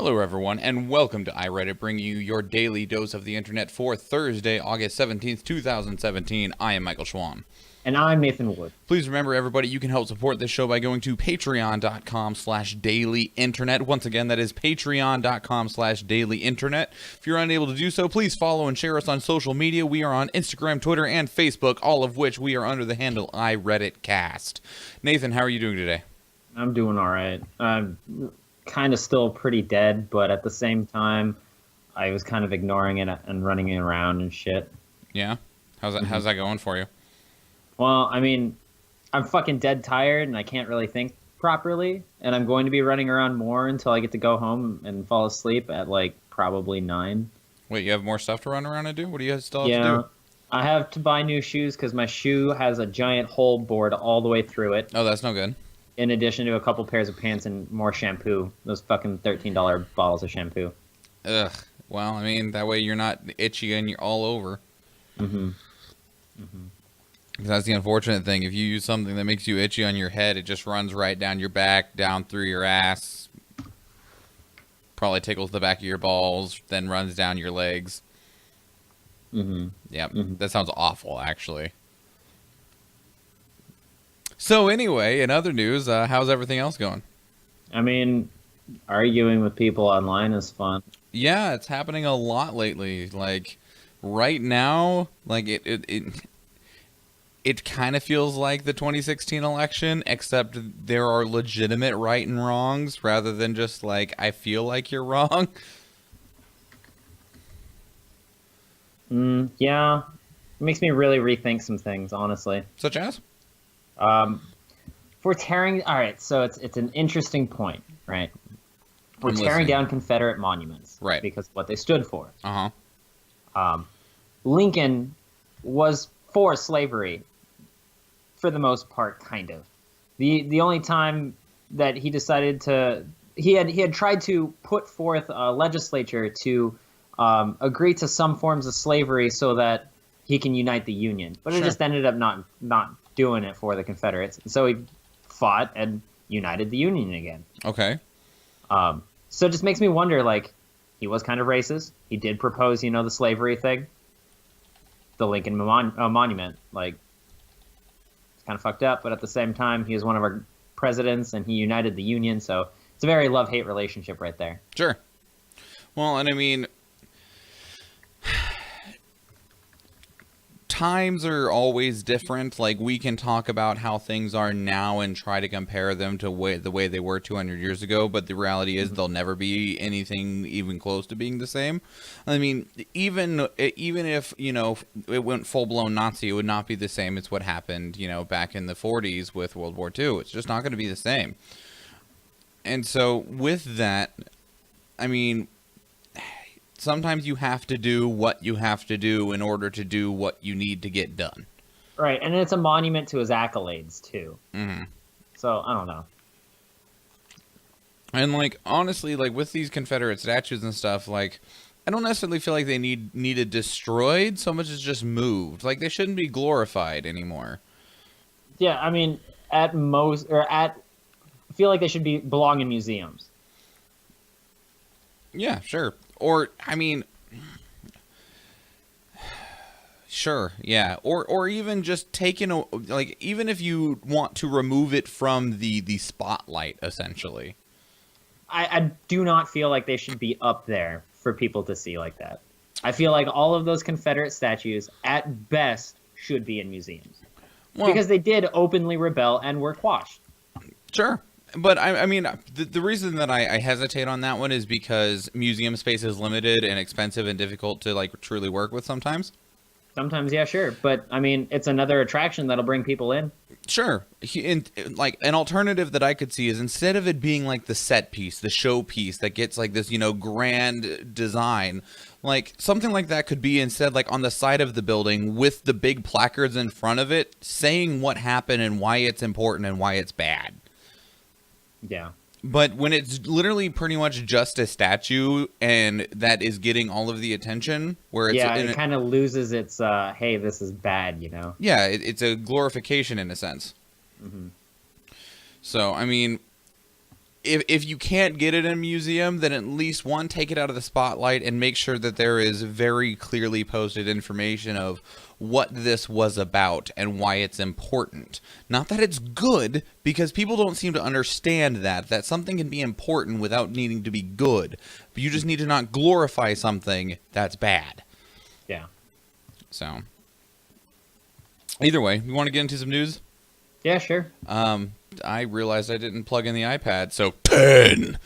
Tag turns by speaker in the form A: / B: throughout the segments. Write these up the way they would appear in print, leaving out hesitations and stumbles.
A: Hello everyone, and welcome to iReadit, bringing you your daily dose of the internet for Thursday, August 17th, 2017. I am Michael Schwahn.
B: And I'm Nathan Wood.
A: Please remember, everybody, you can help support this show by going to patreon.com/dailyinternet. Once again, that is patreon.com/dailyinternet. If you're unable to do so, please follow and share us on social media. We are on Instagram, Twitter, and Facebook, all of which we are under the handle iReaditCast. Nathan, how are you doing today?
B: I'm doing all right. I'm kind of still pretty dead, but at the same time, I was kind of ignoring it and running around and shit.
A: Yeah? How's that going for you?
B: Well, I mean, I'm fucking dead tired and I can't really think properly, and I'm going to be running around more until I get to go home and fall asleep at like probably 9.
A: Wait, you have more stuff to run around and do? What do you still have to do?
B: I have to buy new shoes because my shoe has a giant hole bored all the way through it.
A: Oh, that's no good.
B: In addition to a couple pairs of pants and more shampoo. Those fucking $13 bottles of shampoo.
A: Ugh. Well, I mean, that way you're not itchy and you're all over.
B: Mm-hmm.
A: That's the unfortunate thing. If you use something that makes you itchy on your head, it just runs right down your back, down through your ass. Probably tickles the back of your balls, then runs down your legs. Yep. That sounds awful, actually. So anyway, in other news, how's everything else going? I
B: mean, arguing with people online is fun.
A: Yeah, it's happening a lot lately. Like, right now, like, it kind of feels like the 2016 election, except there are legitimate right and wrongs rather than just like, I feel like you're wrong.
B: Yeah. It makes me really rethink some things, honestly.
A: Such as?
B: For tearing... All right, so it's an interesting point, right? We're tearing down Confederate monuments.
A: Right.
B: Because of what they stood for.
A: Uh-huh.
B: Lincoln was for slavery, for the most part, kind of. The only time that he decided to... He had tried to put forth a legislature to agree to some forms of slavery so that he can unite the Union. But it just ended up not doing it for the Confederates. So he fought and united the Union again.
A: Okay.
B: So it just makes me wonder, like, he was kind of racist. He did propose, the slavery thing. The Lincoln Monument. Like, it's kind of fucked up, but at the same time, he was one of our presidents, and he united the Union, so it's a very love-hate relationship right there.
A: Sure. Well, and I mean, times are always different. Like, we can talk about how things are now and try to compare them to the way they were 200 years ago, but the reality is they'll never be anything even close to being the same. I mean, even if, it went full-blown Nazi, it would not be the same as what happened, back in the 40s with World War II. It's just not going to be the same. And so, with that, I mean, sometimes you have to do what you have to do in order to do what you need to get done.
B: Right, and it's a monument to his accolades, too. So, I don't know.
A: And, like, honestly, like, with these Confederate statues and stuff, like, I don't necessarily feel like they needed destroyed so much as just moved. Like, they shouldn't be glorified anymore.
B: Yeah, I mean, I feel like they should belong in museums.
A: Yeah, sure. Or, I mean, sure, yeah. Or even just taking like, even if you want to remove it from the spotlight, essentially.
B: I do not feel like they should be up there for people to see like that. I feel like all of those Confederate statues, at best, should be in museums. Well, because they did openly rebel and were quashed.
A: Sure. But, I mean, the reason that I hesitate on that one is because museum space is limited and expensive and difficult to, like, truly work with sometimes.
B: Sometimes, yeah, sure. But, I mean, it's another attraction that'll bring people in.
A: Sure. Like, an alternative that I could see is, instead of it being, like, the set piece, the show piece that gets, like, this, grand design, like, something like that could be instead, like, on the side of the building with the big placards in front of it saying what happened and why it's important and why it's bad.
B: Yeah.
A: But when it's literally pretty much just a statue and that is getting all of the attention, where it's...
B: Yeah, it kind of loses its, hey, this is bad,
A: Yeah, it's a glorification in a sense. So, I mean, if you can't get it in a museum, then at least one, take it out of the spotlight and make sure that there is very clearly posted information of what this was about and why it's important. Not that it's good, because people don't seem to understand that something can be important without needing to be good. But you just need to not glorify something that's bad.
B: Yeah.
A: So, either way, you want to get into some news?
B: Yeah, sure.
A: I realized I didn't plug in the iPad, so 10!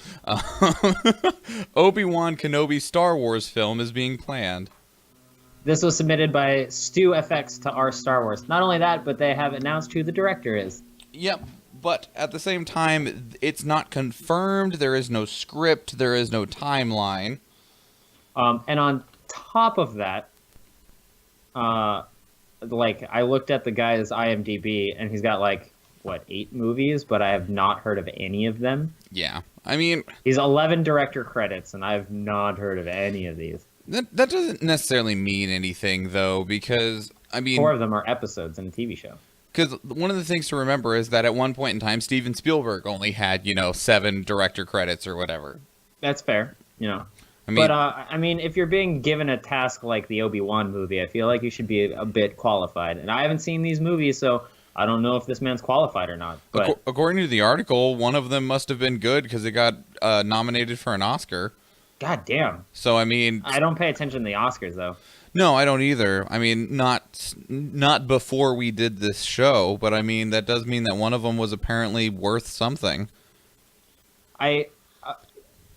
A: Obi-Wan Kenobi Star Wars film is being planned.
B: This was submitted by StuFX to our Star Wars. Not only that, but they have announced who the director is.
A: Yep, but at the same time, it's not confirmed, there is no script, there is no timeline.
B: And on top of that, like, I looked at the guy's IMDb, and he's got, like, 8 movies, but I have not heard of any of them.
A: Yeah, I mean...
B: He's 11 director credits, and I've not heard of any of these.
A: That doesn't necessarily mean anything, though, because, I mean...
B: 4 of them are episodes in a TV show. Because
A: one of the things to remember is that at one point in time, Steven Spielberg only had, 7 director credits or whatever.
B: That's fair, I mean, but, I mean, if you're being given a task like the Obi-Wan movie, I feel like you should be a bit qualified. And I haven't seen these movies, so I don't know if this man's qualified or not. But
A: according to the article, one of them must have been good because it got nominated for an Oscar.
B: God damn.
A: So, I mean...
B: I don't pay attention to the Oscars, though.
A: No, I don't either. I mean, not before we did this show, but I mean, that does mean that one of them was apparently worth something.
B: I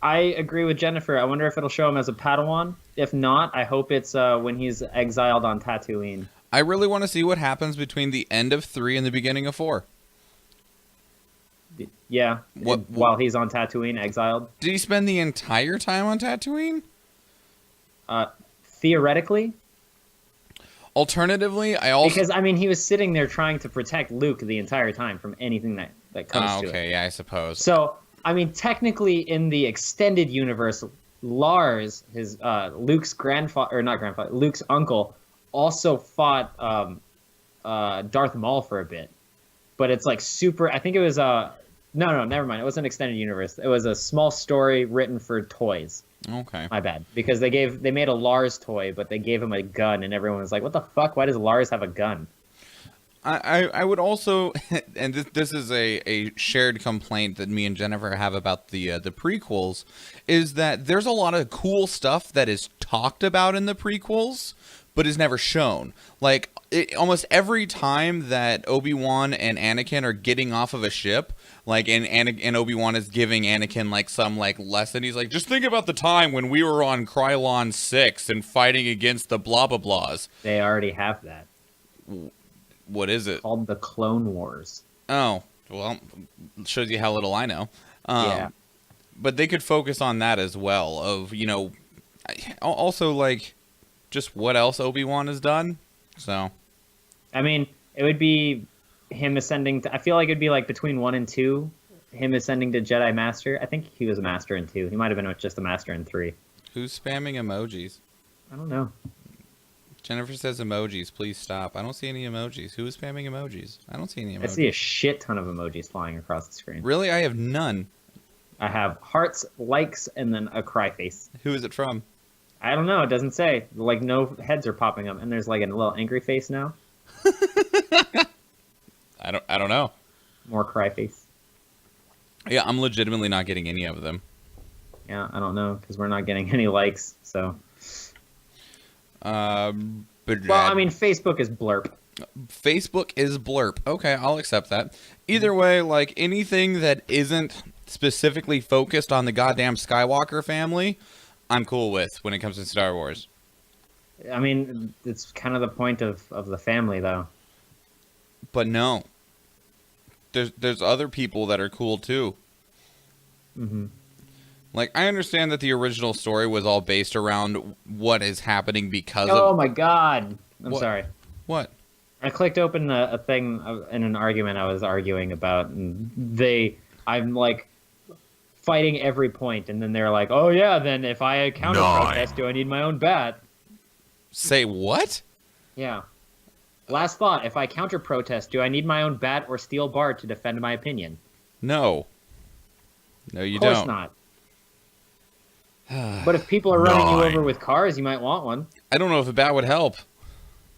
B: agree with Jennifer. I wonder if it'll show him as a Padawan. If not, I hope it's when he's exiled on Tatooine.
A: I really want to see what happens between the end of 3 and the beginning of 4.
B: Yeah, while he's on Tatooine, exiled.
A: Did he spend the entire time on Tatooine?
B: Theoretically.
A: Alternatively,
B: because I mean, he was sitting there trying to protect Luke the entire time from anything that comes to it.
A: Okay, yeah, I suppose.
B: So, I mean, technically, in the extended universe, Lars, his Luke's grandfather, or not grandfather, Luke's uncle, also fought Darth Maul for a bit. But it's like super. I think it was no, never mind. It was an extended universe. It was a small story written for toys.
A: Okay.
B: My bad. Because they made a Lars toy, but they gave him a gun, and everyone was like, "What the fuck? Why does Lars have a gun?"
A: I would also, and this is a shared complaint that me and Jennifer have about the prequels, is that there's a lot of cool stuff that is talked about in the prequels, but is never shown. Like, almost every time that Obi-Wan and Anakin are getting off of a ship, like, and Obi-Wan is giving Anakin, like, some, like, lesson. He's like, just think about the time when we were on Krylon 6 and fighting against the blah-blah-blahs.
B: They already have that.
A: What is it?
B: Called the Clone Wars.
A: Oh, well, shows you how little I know.
B: Yeah.
A: But they could focus on that as well, of, also, like, just what else Obi-Wan has done. So,
B: I mean, it would be him ascending to, I feel like it'd be like between 1 and 2, him ascending to Jedi Master. I think he was a Master in 2. He might have been just a Master in 3.
A: Who's spamming emojis?
B: I don't know.
A: Jennifer says emojis. Please stop. I don't see any emojis. Who is spamming emojis? I don't see any emojis.
B: I see a shit ton of emojis flying across the screen.
A: Really? I have none.
B: I have hearts, likes, and then a cry face.
A: Who is it from?
B: I don't know. It doesn't say. Like, no heads are popping up, and there's like a little angry face now.
A: I don't know.
B: More cry face.
A: Yeah, I'm legitimately not getting any of them.
B: Yeah, I don't know, because we're not getting any likes, so.
A: But
B: well, I mean, Facebook is blurp.
A: Facebook is blurp. Okay, I'll accept that. Either way, like, anything that isn't specifically focused on the goddamn Skywalker family, I'm cool with when it comes to Star Wars.
B: I mean, it's kind of the point of the family, though.
A: But no. There's other people that are cool, too.
B: Mm-hmm.
A: Like, I understand that the original story was all based around what is happening because of...
B: Oh, my God. I'm sorry.
A: What?
B: I clicked open a thing in an argument I was arguing about, and I'm, like, fighting every point, and then they're like, oh, yeah, then if I counter-protest, do I need my own bat?
A: Say what?
B: Yeah. Last thought, if I counter-protest, do I need my own bat or steel bar to defend my opinion?
A: No. No, you
B: Of course
A: don't.
B: not. But if people are running you over with cars, you might want one.
A: I don't know if that would help.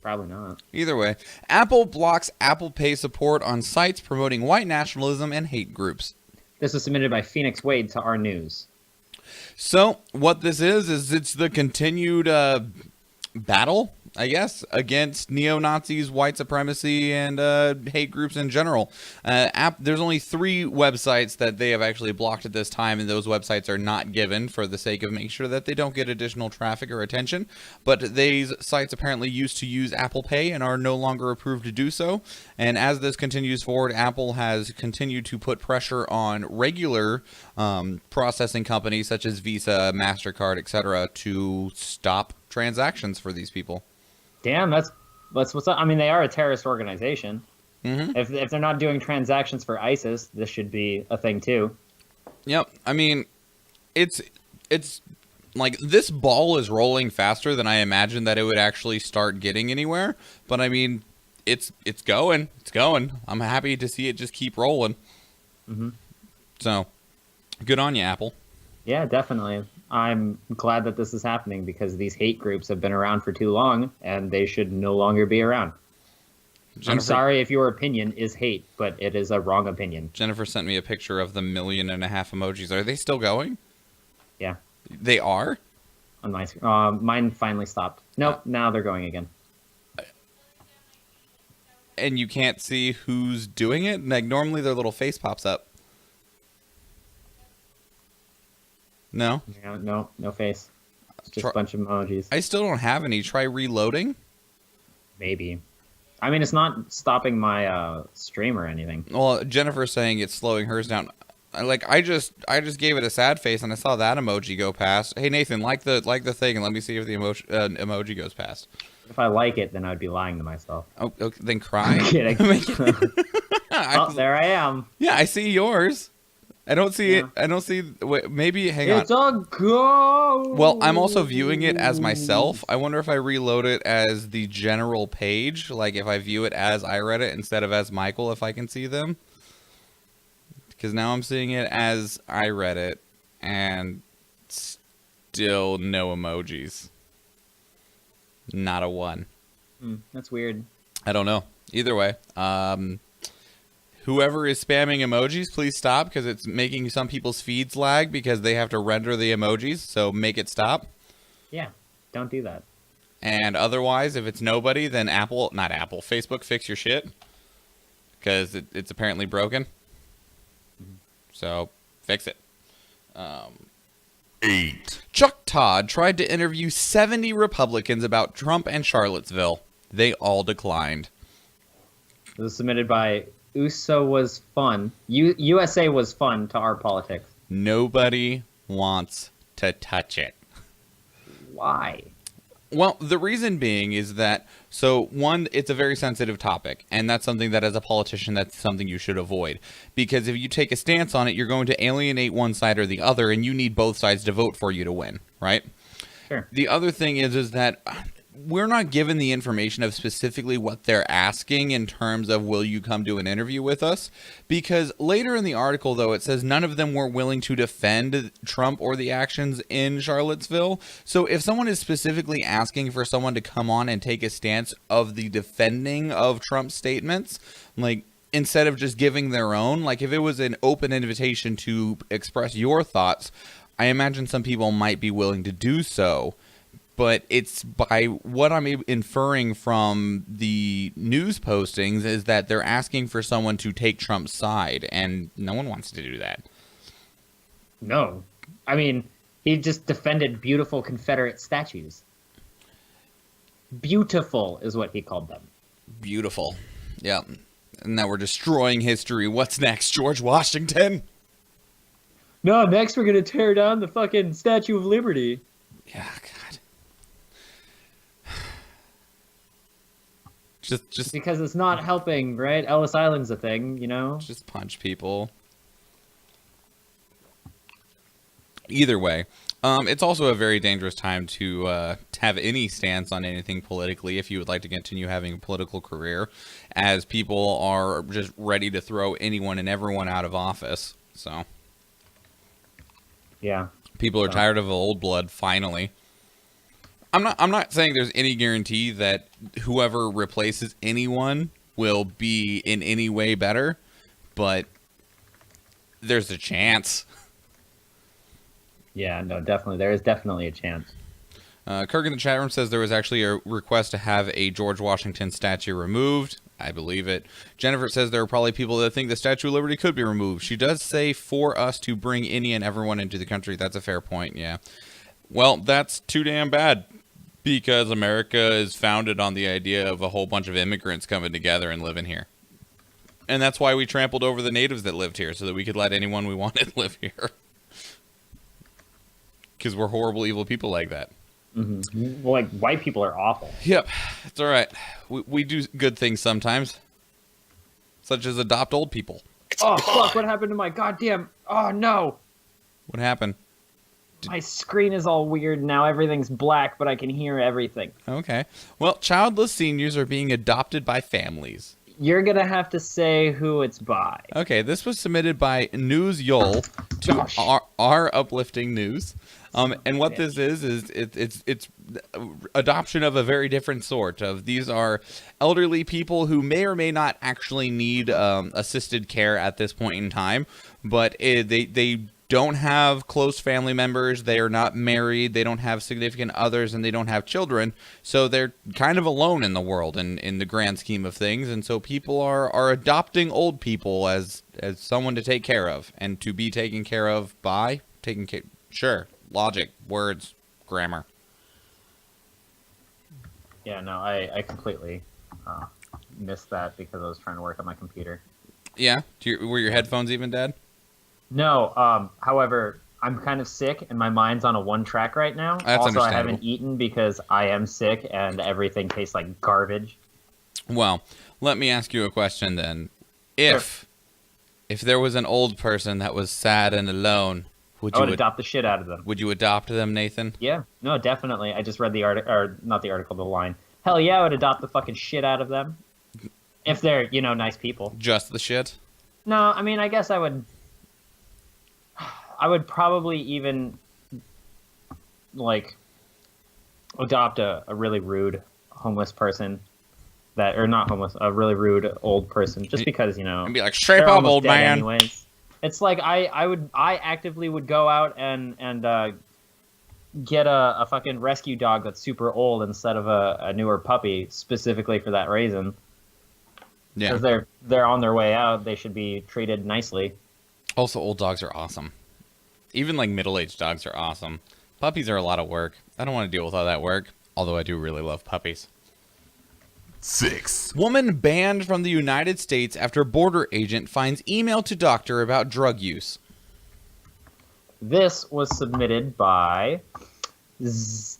B: Probably not.
A: Either way, Apple blocks Apple Pay support on sites promoting white nationalism and hate groups.
B: This was submitted by Phoenix Wade to our news.
A: So, what this is it's the continued battle, I guess, against neo-Nazis, white supremacy, and hate groups in general. There's only 3 websites that they have actually blocked at this time, and those websites are not given for the sake of making sure that they don't get additional traffic or attention. But these sites apparently used to use Apple Pay and are no longer approved to do so. And as this continues forward, Apple has continued to put pressure on regular processing companies such as Visa, MasterCard, etc. to stop transactions for these people.
B: Damn, that's what's up. I mean, they are a terrorist organization.
A: Mm-hmm.
B: If they're not doing transactions for ISIS, this should be a thing too.
A: Yep. I mean, it's like this ball is rolling faster than I imagined that it would actually start getting anywhere. But I mean, it's going. It's going. I'm happy to see it just keep rolling.
B: Mm-hmm.
A: So, good on you, Apple.
B: Yeah, definitely. I'm glad that this is happening because these hate groups have been around for too long and they should no longer be around.
A: Jennifer,
B: I'm sorry if your opinion is hate, but it is a wrong opinion.
A: Jennifer sent me a picture of the 1.5 million emojis. Are they still going?
B: Yeah.
A: They are?
B: On my mine finally stopped. Nope, now they're going again.
A: And you can't see who's doing it? Like, normally their little face pops up. No?
B: No face. It's just a bunch of emojis.
A: I still don't have any. Try reloading?
B: Maybe. I mean, it's not stopping my stream or anything.
A: Well, Jennifer's saying it's slowing hers down. I just gave it a sad face and I saw that emoji go past. Hey Nathan, like the thing and let me see if the emoji goes past.
B: If I like it, then I'd be lying to myself.
A: Oh, okay, then cry.
B: I'm kidding. Oh, there I am.
A: Yeah, I see yours. I don't see it. I don't see. Wait, maybe hang on.
B: It's a go.
A: Well, I'm also viewing it as myself. I wonder if I reload it as the general page, like if I view it as iReadit instead of as Michael, if I can see them. Because now I'm seeing it as iReadit, and still no emojis. Not a one.
B: That's weird.
A: I don't know. Either way, whoever is spamming emojis, please stop, because it's making some people's feeds lag because they have to render the emojis, so make it stop.
B: Yeah, don't do that.
A: And otherwise, if it's nobody, then Facebook, fix your shit, because it's apparently broken. So, fix it.
C: 8.
A: Chuck Todd tried to interview 70 Republicans about Trump and Charlottesville. They all declined.
B: This was submitted by USA was fun. USA was fun to our politics.
A: Nobody wants to touch it.
B: Why?
A: Well, the reason being is that, so one, it's a very sensitive topic, and that's something that as a politician, that's something you should avoid. Because if you take a stance on it, you're going to alienate one side or the other, and you need both sides to vote for you to win, right?
B: Sure.
A: The other thing is that we're not given the information of specifically what they're asking in terms of will you come do an interview with us, because later in the article, though, it says none of them were willing to defend Trump or the actions in Charlottesville. So if someone is specifically asking for someone to come on and take a stance of the defending of Trump's statements, like instead of just giving their own, like if it was an open invitation to express your thoughts, I imagine some people might be willing to do so. But it's by what I'm inferring from the news postings is that they're asking for someone to take Trump's side, and no one wants to do that.
B: No. I mean, he just defended beautiful Confederate statues. Beautiful is what he called them.
A: Beautiful. Yep. And now we're destroying history. What's next, George Washington?
B: No, next we're going to tear down the fucking Statue of Liberty.
A: Yeah, God. Just
B: because it's not helping, right? Ellis Island's a thing, you know?
A: Just punch people. Either way, it's also a very dangerous time to have any stance on anything politically if you would like to continue having a political career, as people are just ready to throw anyone and everyone out of office. So,
B: Yeah.
A: People are tired of old blood, finally. I'm not saying there's any guarantee that whoever replaces anyone will be in any way better, but there's a chance.
B: Yeah, no, definitely. There is definitely a chance.
A: Kirk in the chat room says there was actually a request to have a George Washington statue removed. I believe it. Jennifer says there are probably people that think the Statue of Liberty could be removed. She does say for us to bring any and everyone into the country. That's a fair point, yeah. Well, that's too damn bad, because America is founded on the idea of a whole bunch of immigrants coming together and living here. And that's why we trampled over the natives that lived here, so that we could let anyone we wanted live here. Because we're horrible, evil people like that.
B: Mm-hmm. Well, like, white people are awful.
A: Yep, it's all right. We do good things sometimes, such as adopt old people.
B: Oh, fuck, what happened to my goddamn... Oh, no.
A: What happened?
B: My screen is all weird now. Everything's black, but I can hear everything.
A: Okay. Well, childless seniors are being adopted by families.
B: You're going to have to say who it's by.
A: Okay, this was submitted by News Yol to our uplifting news. And what this is it's adoption of a very different sort. These are elderly people who may or may not actually need assisted care at this point in time, but they don't have close family members, they are not married, they don't have significant others, and they don't have children, so they're kind of alone in the world in the grand scheme of things, and so people are adopting old people as someone to take care of, and to be taken care of by taking care. Sure, logic, words, grammar.
B: Yeah, no, I completely missed that because I was trying to work on my computer.
A: Yeah? Were your headphones even dead?
B: No, however, I'm kind of sick and my mind's on a one track right now.
A: That's
B: also, I
A: understandable.
B: haven't eaten because I am sick and everything tastes like garbage.
A: Well, let me ask you a question then. If there was an old person that was sad and alone,
B: I would adopt the shit out of them.
A: Would you adopt them, Nathan?
B: Yeah, no, definitely. I just read the article, or not the article, the line. Hell yeah, I would adopt the fucking shit out of them. If they're, nice people.
A: Just the shit?
B: No, I mean, I guess I would probably even, like, adopt a really rude homeless person. Or not homeless, a really rude old person. Just because,
A: And be like, shape
B: they're
A: up,
B: almost
A: old
B: dead
A: man.
B: anyways. It's like I actively would go out and get a fucking rescue dog that's super old instead of a newer puppy, specifically for that reason. Yeah, because they're on their way out. They should be treated nicely.
A: Also, old dogs are awesome. Even like middle-aged dogs are awesome. Puppies are a lot of work. I don't want to deal with all that work. Although I do really love puppies.
C: 6.
A: Woman banned from the United States after border agent finds email to doctor about drug use.
B: This was submitted by
A: Zdow?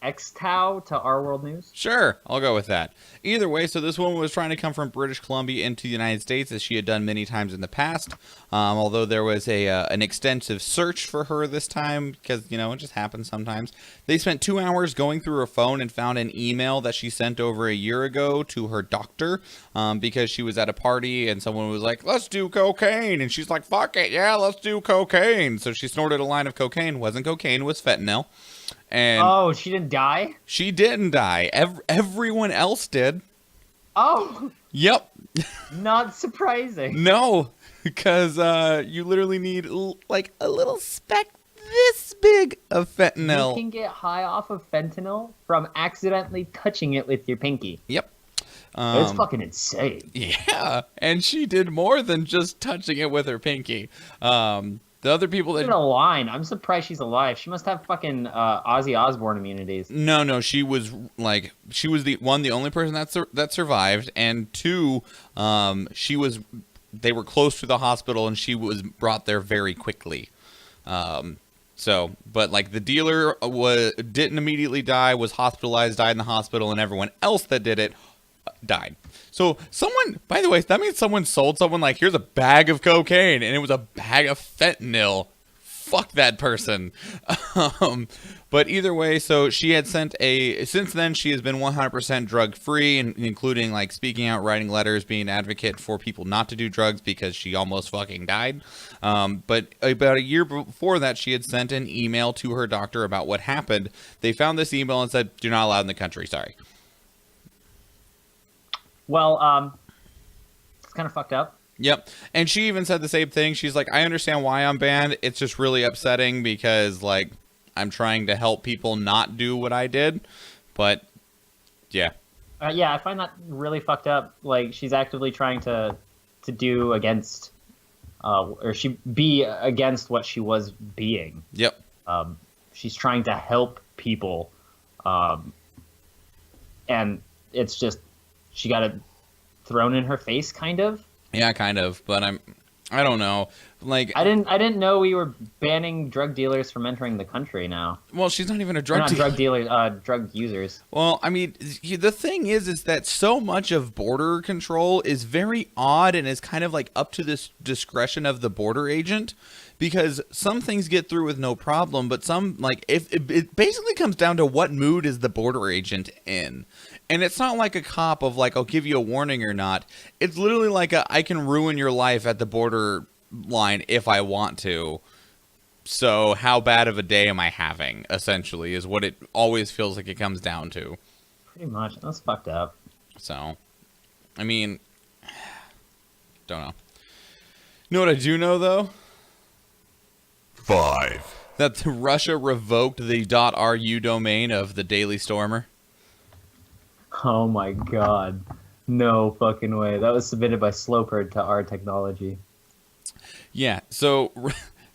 B: Xtao to Our World News.
A: Sure, I'll go with that. Either way, so this woman was trying to come from British Columbia into the United States, as she had done many times in the past. Although there was an extensive search for her this time, because, it just happens sometimes. They spent 2 hours going through her phone and found an email that she sent over a year ago to her doctor, because she was at a party and someone was like, let's do cocaine. And she's like, fuck it, yeah, let's do cocaine. So she snorted a line of cocaine. Wasn't cocaine, was fentanyl. And
B: she didn't die?
A: She didn't die. Everyone else did.
B: Oh.
A: Yep.
B: Not surprising.
A: No, because you literally need like a little speck this big of fentanyl.
B: You can get high off of fentanyl from accidentally touching it with your pinky.
A: Yep.
B: It's fucking insane.
A: Yeah, and she did more than just touching it with her pinky. The other people that...
B: a line. I'm surprised she's alive. She must have fucking Ozzy Osbourne immunities.
A: No, she was the only person that survived, and 2, they were close to the hospital, and she was brought there very quickly. But like the dealer didn't immediately die, was hospitalized, died in the hospital, and everyone else that did it died. So someone, by the way, that means someone sold someone like, here's a bag of cocaine, and it was a bag of fentanyl. fuck that person. But either way, so she had sent since then she has been 100% drug free, including like speaking out, writing letters, being an advocate for people not to do drugs because she almost fucking died. But about a year before that, she had sent an email to her doctor about what happened. They found this email and said, "You're not allowed in the country. Sorry."
B: Well, it's kind of fucked up.
A: Yep. And she even said the same thing. She's like, I understand why I'm banned. It's just really upsetting because, like, I'm trying to help people not do what I did. But, yeah.
B: Yeah, I find that really fucked up. Like, she's actively trying to do against, or she be against what she was being.
A: Yep.
B: She's trying to help people. And it's just, she got it thrown in her face, kind of.
A: Yeah, kind of, but I don't know. Like
B: I didn't know we were banning drug dealers from entering the country now.
A: Well, she's not even a
B: drug dealer, drug users.
A: Well, I mean, the thing is that so much of border control is very odd and is kind of like up to this discretion of the border agent, because some things get through with no problem, but some, like, if it basically comes down to what mood is the border agent in. And it's not like a cop of like, I'll give you a warning or not. It's literally like I can ruin your life at the border line if I want to. So how bad of a day am I having, essentially, is what it always feels like it comes down to.
B: Pretty much. That's fucked up.
A: So, I mean, don't know. You know what I do know, though?
C: 5.
A: That Russia revoked the .ru domain of the Daily Stormer.
B: Oh my god. No fucking way. That was submitted by Slowperd to our technology.
A: Yeah, so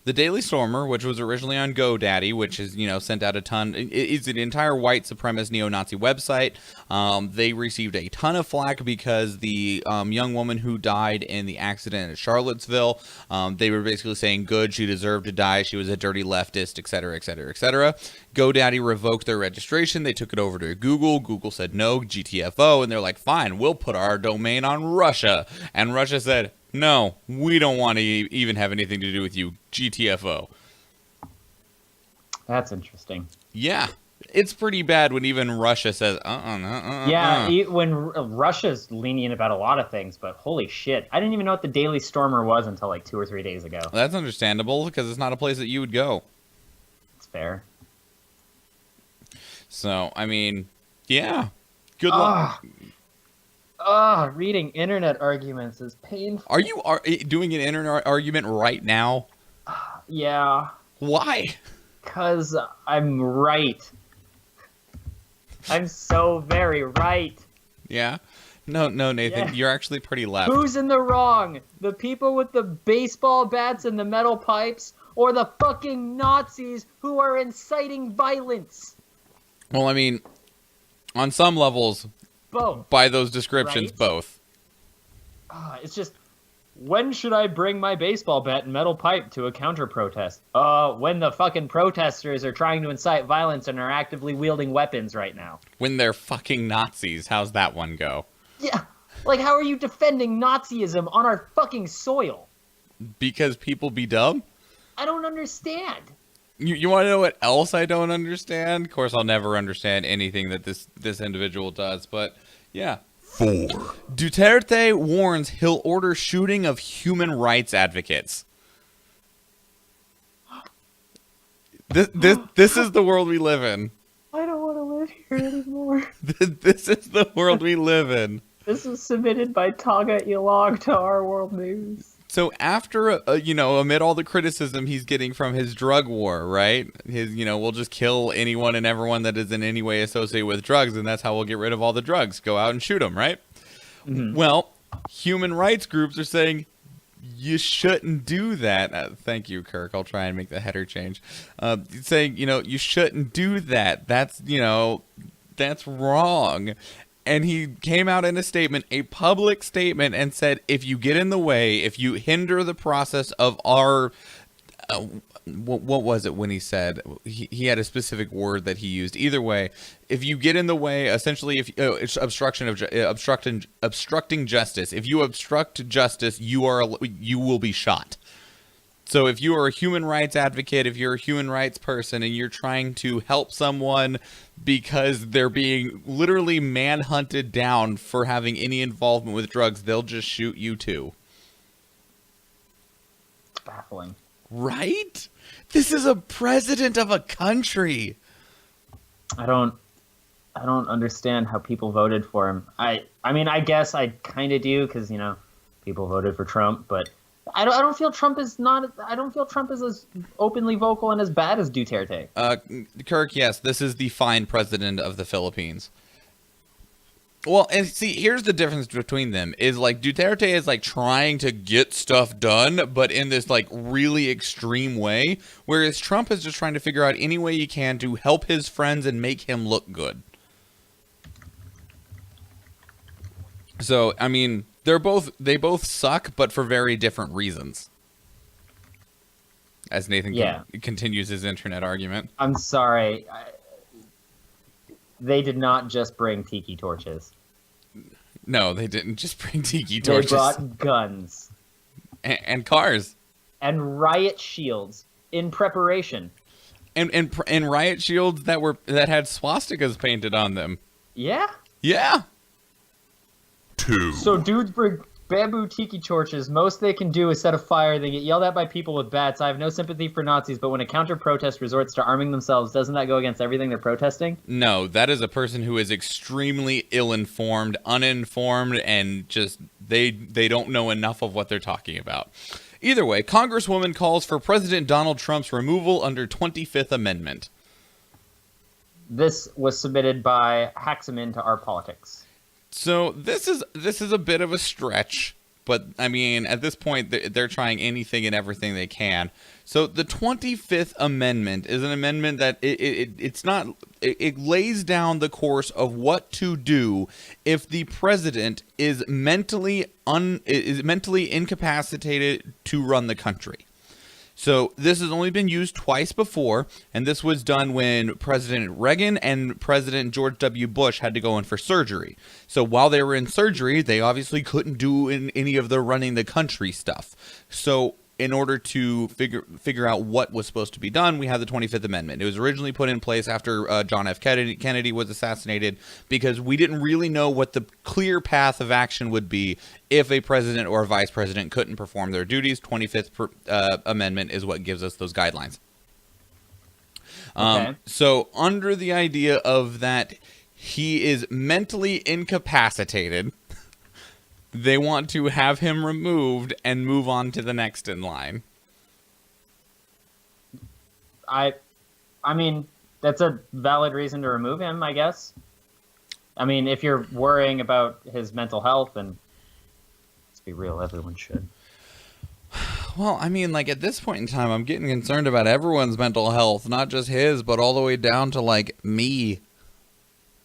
A: the Daily Stormer, which was originally on GoDaddy, which is, sent out a ton, it's an entire white supremacist neo-Nazi website. They received a ton of flack because the young woman who died in the accident at Charlottesville, they were basically saying, good, she deserved to die, she was a dirty leftist, etc., etc., etc. GoDaddy revoked their registration. They took it over to Google. Google said no, GTFO, and they're like, fine, we'll put our domain on Russia. And Russia said, no, we don't want to even have anything to do with you, GTFO.
B: That's interesting.
A: Yeah, it's pretty bad when even Russia says,
B: Yeah, when Russia's lenient about a lot of things, but holy shit. I didn't even know what the Daily Stormer was until like 2 or 3 days ago.
A: That's understandable, because it's not a place that you would go.
B: It's fair.
A: So, I mean, yeah, good luck.
B: Reading internet arguments is painful.
A: Are you doing an internet argument right now?
B: Yeah.
A: Why?
B: Because I'm right. I'm so very right.
A: Yeah? No, Nathan, You're actually pretty left.
B: Who's in the wrong? The people with the baseball bats and the metal pipes, or the fucking Nazis who are inciting violence?
A: Well, I mean, on some levels,
B: both.
A: By those descriptions, right? Both.
B: It's just, when should I bring my baseball bat and metal pipe to a counter-protest? When the fucking protesters are trying to incite violence and are actively wielding weapons right now.
A: When they're fucking Nazis. How's that one go?
B: Yeah. Like, how are you defending Nazism on our fucking soil?
A: Because people be dumb?
B: I don't understand.
A: You want to know what else I don't understand? Of course, I'll never understand anything that this individual does, but yeah.
C: 4.
A: Duterte warns he'll order shooting of human rights advocates. This is the world we live in.
B: I don't want to live here anymore.
A: This is the world we live in. This
B: was submitted by Taga Ilog to Our World News.
A: So after, amid all the criticism he's getting from his drug war, right? We'll just kill anyone and everyone that is in any way associated with drugs, and that's how we'll get rid of all the drugs. Go out and shoot them, right? Mm-hmm. Well, human rights groups are saying, you shouldn't do that. Thank you, Kirk. I'll try and make the header change. Saying, you shouldn't do that. That's wrong. And he came out in a statement, a public statement, and said, if you get in the way, if you hinder the process of our, what was it when he said, he had a specific word that he used. Either way, if you get in the way, essentially, it's obstructing justice. If you obstruct justice, you will be shot. So if you are a human rights advocate, if you're a human rights person and you're trying to help someone because they're being literally manhunted down for having any involvement with drugs, they'll just shoot you too.
B: It's baffling.
A: Right? This is a president of a country.
B: I don't understand how people voted for him. I mean, I guess I kind of do because, you know, people voted for Trump, but I don't feel Trump is as openly vocal and as bad as Duterte.
A: Kirk, yes, this is the fine president of the Philippines. Well, and see, here's the difference between them is like Duterte is like trying to get stuff done, but in this like really extreme way, whereas Trump is just trying to figure out any way he can to help his friends and make him look good. So, I mean, they both suck, but for very different reasons. As Nathan continues his internet argument.
B: I'm sorry. They did not just bring tiki torches.
A: No, they didn't just bring tiki torches.
B: They brought guns.
A: And cars.
B: And riot shields in preparation.
A: And riot shields that had swastikas painted on them.
B: Yeah?
A: Yeah.
C: 2.
B: So dudes bring bamboo tiki torches. Most they can do is set a fire. They get yelled at by people with bats. I have no sympathy for Nazis, but when a counter-protest resorts to arming themselves, doesn't that go against everything they're protesting?
A: No, that is a person who is extremely ill-informed, uninformed, and just they don't know enough of what they're talking about. Either way, Congresswoman calls for President Donald Trump's removal under 25th Amendment.
B: This was submitted by xHamster to Our Politics.
A: So this is a bit of a stretch, but I mean, at this point, they're trying anything and everything they can. So the 25th Amendment is an amendment that it lays down the course of what to do if the president is mentally incapacitated to run the country. So this has only been used twice before, and this was done when President Reagan and President George W. Bush had to go in for surgery. So while they were in surgery, they obviously couldn't do any of the running the country stuff. So in order to figure out what was supposed to be done, we had the 25th Amendment. It was originally put in place after John F. Kennedy was assassinated because we didn't really know what the clear path of action would be if a president or a vice president couldn't perform their duties. 25th Amendment is what gives us those guidelines.
B: Okay.
A: So under the idea of that he is mentally incapacitated, they want to have him removed and move on to the next in line.
B: I mean, that's a valid reason to remove him, I guess. I mean, if you're worrying about his mental health, and let's be real, everyone should.
A: Well, I mean, like, at this point in time, I'm getting concerned about everyone's mental health, not just his, but all the way down to, like, me.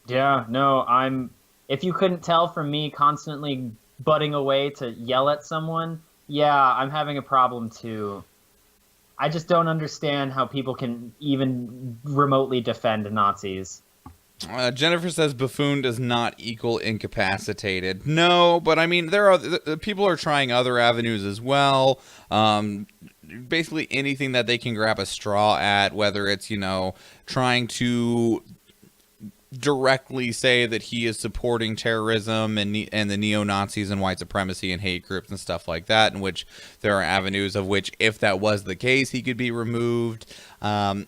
B: Yeah, no, if you couldn't tell from me constantly butting away to yell at someone, yeah, I'm having a problem too. I just don't understand how people can even remotely defend Nazis.
A: Jennifer says buffoon does not equal incapacitated. No, but I mean, there are people are trying other avenues as well. Basically anything that they can grab a straw at, whether it's, you know, trying to directly say that he is supporting terrorism and the neo-Nazis and white supremacy and hate groups and stuff like that, in which there are avenues of which, if that was the case, he could be removed. There's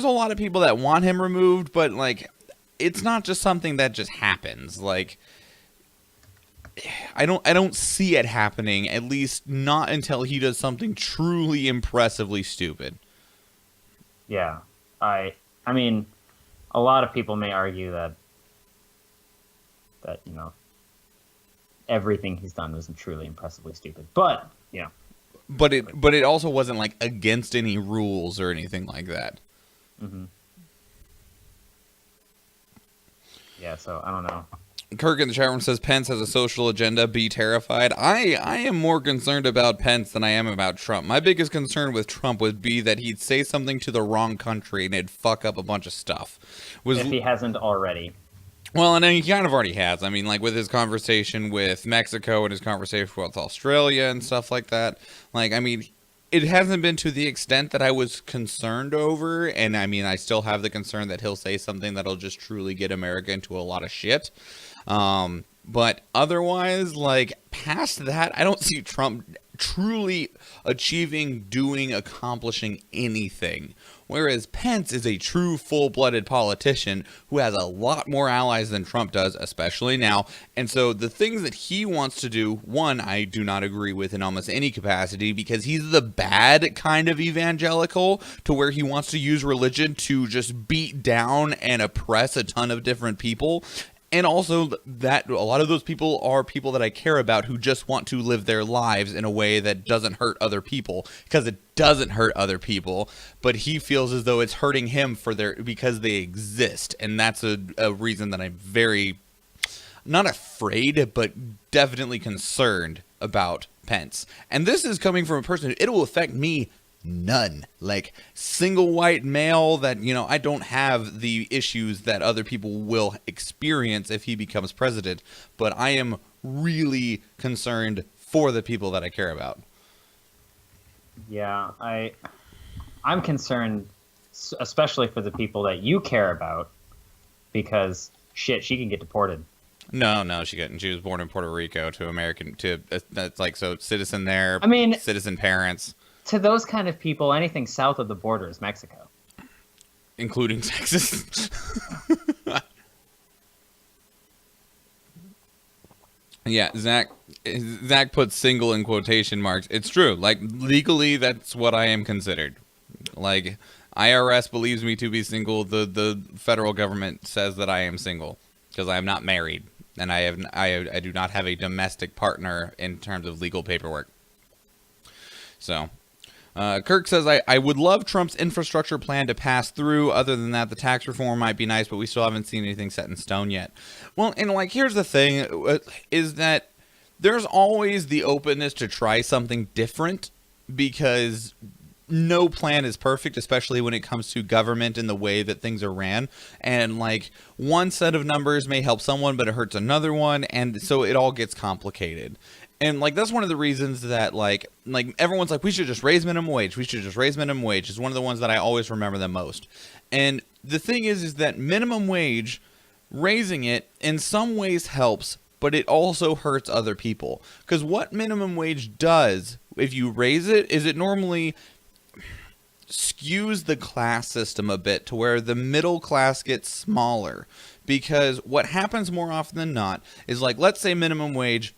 A: a lot of people that want him removed, but like, it's not just something that just happens. Like, I don't see it happening, at least not until he does something truly impressively stupid.
B: Yeah, I mean, a lot of people may argue that you know, everything he's done was truly impressively stupid, but you know.
A: But it also wasn't like against any rules or anything like that.
B: Mm-hmm. Yeah, so I don't know.
A: Kirk in the chat room says Pence has a social agenda. Be terrified. I am more concerned about Pence than I am about Trump. My biggest concern with Trump would be that he'd say something to the wrong country and it'd fuck up a bunch of stuff.
B: If he hasn't already.
A: Well, and he kind of already has. I mean, like with his conversation with Mexico and his conversation with Australia and stuff like that. Like, I mean, it hasn't been to the extent that I was concerned over. And I mean, I still have the concern that he'll say something that'll just truly get America into a lot of shit. But otherwise, like past that, I don't see Trump truly accomplishing anything. Whereas Pence is a true full-blooded politician who has a lot more allies than Trump does, especially now. And so the things that he wants to do, one, I do not agree with in almost any capacity, because he's the bad kind of evangelical to where he wants to use religion to just beat down and oppress a ton of different people. And also that a lot of those people are people that I care about who just want to live their lives in a way that doesn't hurt other people, because it doesn't hurt other people, but he feels as though it's hurting him because they exist. And that's a reason that I'm very not afraid, but definitely concerned about Pence. And this is coming from a person, it will affect me none. Like, single white male that, you know, I don't have the issues that other people will experience if he becomes president, but I am really concerned for the people that I care about.
B: Yeah, I'm concerned, especially for the people that you care about, because shit, she can get deported.
A: No, she couldn't. She was born in Puerto Rico that's like, so citizen there.
B: I mean,
A: citizen parents.
B: To those kind of people, anything south of the border is Mexico.
A: Including Texas. Yeah, Zach puts single in quotation marks. It's true. Like, legally, that's what I am considered. Like, IRS believes me to be single. The federal government says that I am single because I am not married. And I do not have a domestic partner in terms of legal paperwork. So... Kirk says, I would love Trump's infrastructure plan to pass through. Other than that, the tax reform might be nice, but we still haven't seen anything set in stone yet. Well, and like, here's the thing, is that there's always the openness to try something different, because no plan is perfect, especially when it comes to government and the way that things are ran. And like, one set of numbers may help someone, but it hurts another one. And so it all gets complicated. And like, that's one of the reasons that like everyone's like, we should just raise minimum wage. We should just raise minimum wage. Is one of the ones that I always remember the most. And the thing is that minimum wage, raising it in some ways helps, but it also hurts other people. Because what minimum wage does, if you raise it, is it normally skews the class system a bit to where the middle class gets smaller. Because what happens more often than not is, like, let's say minimum wage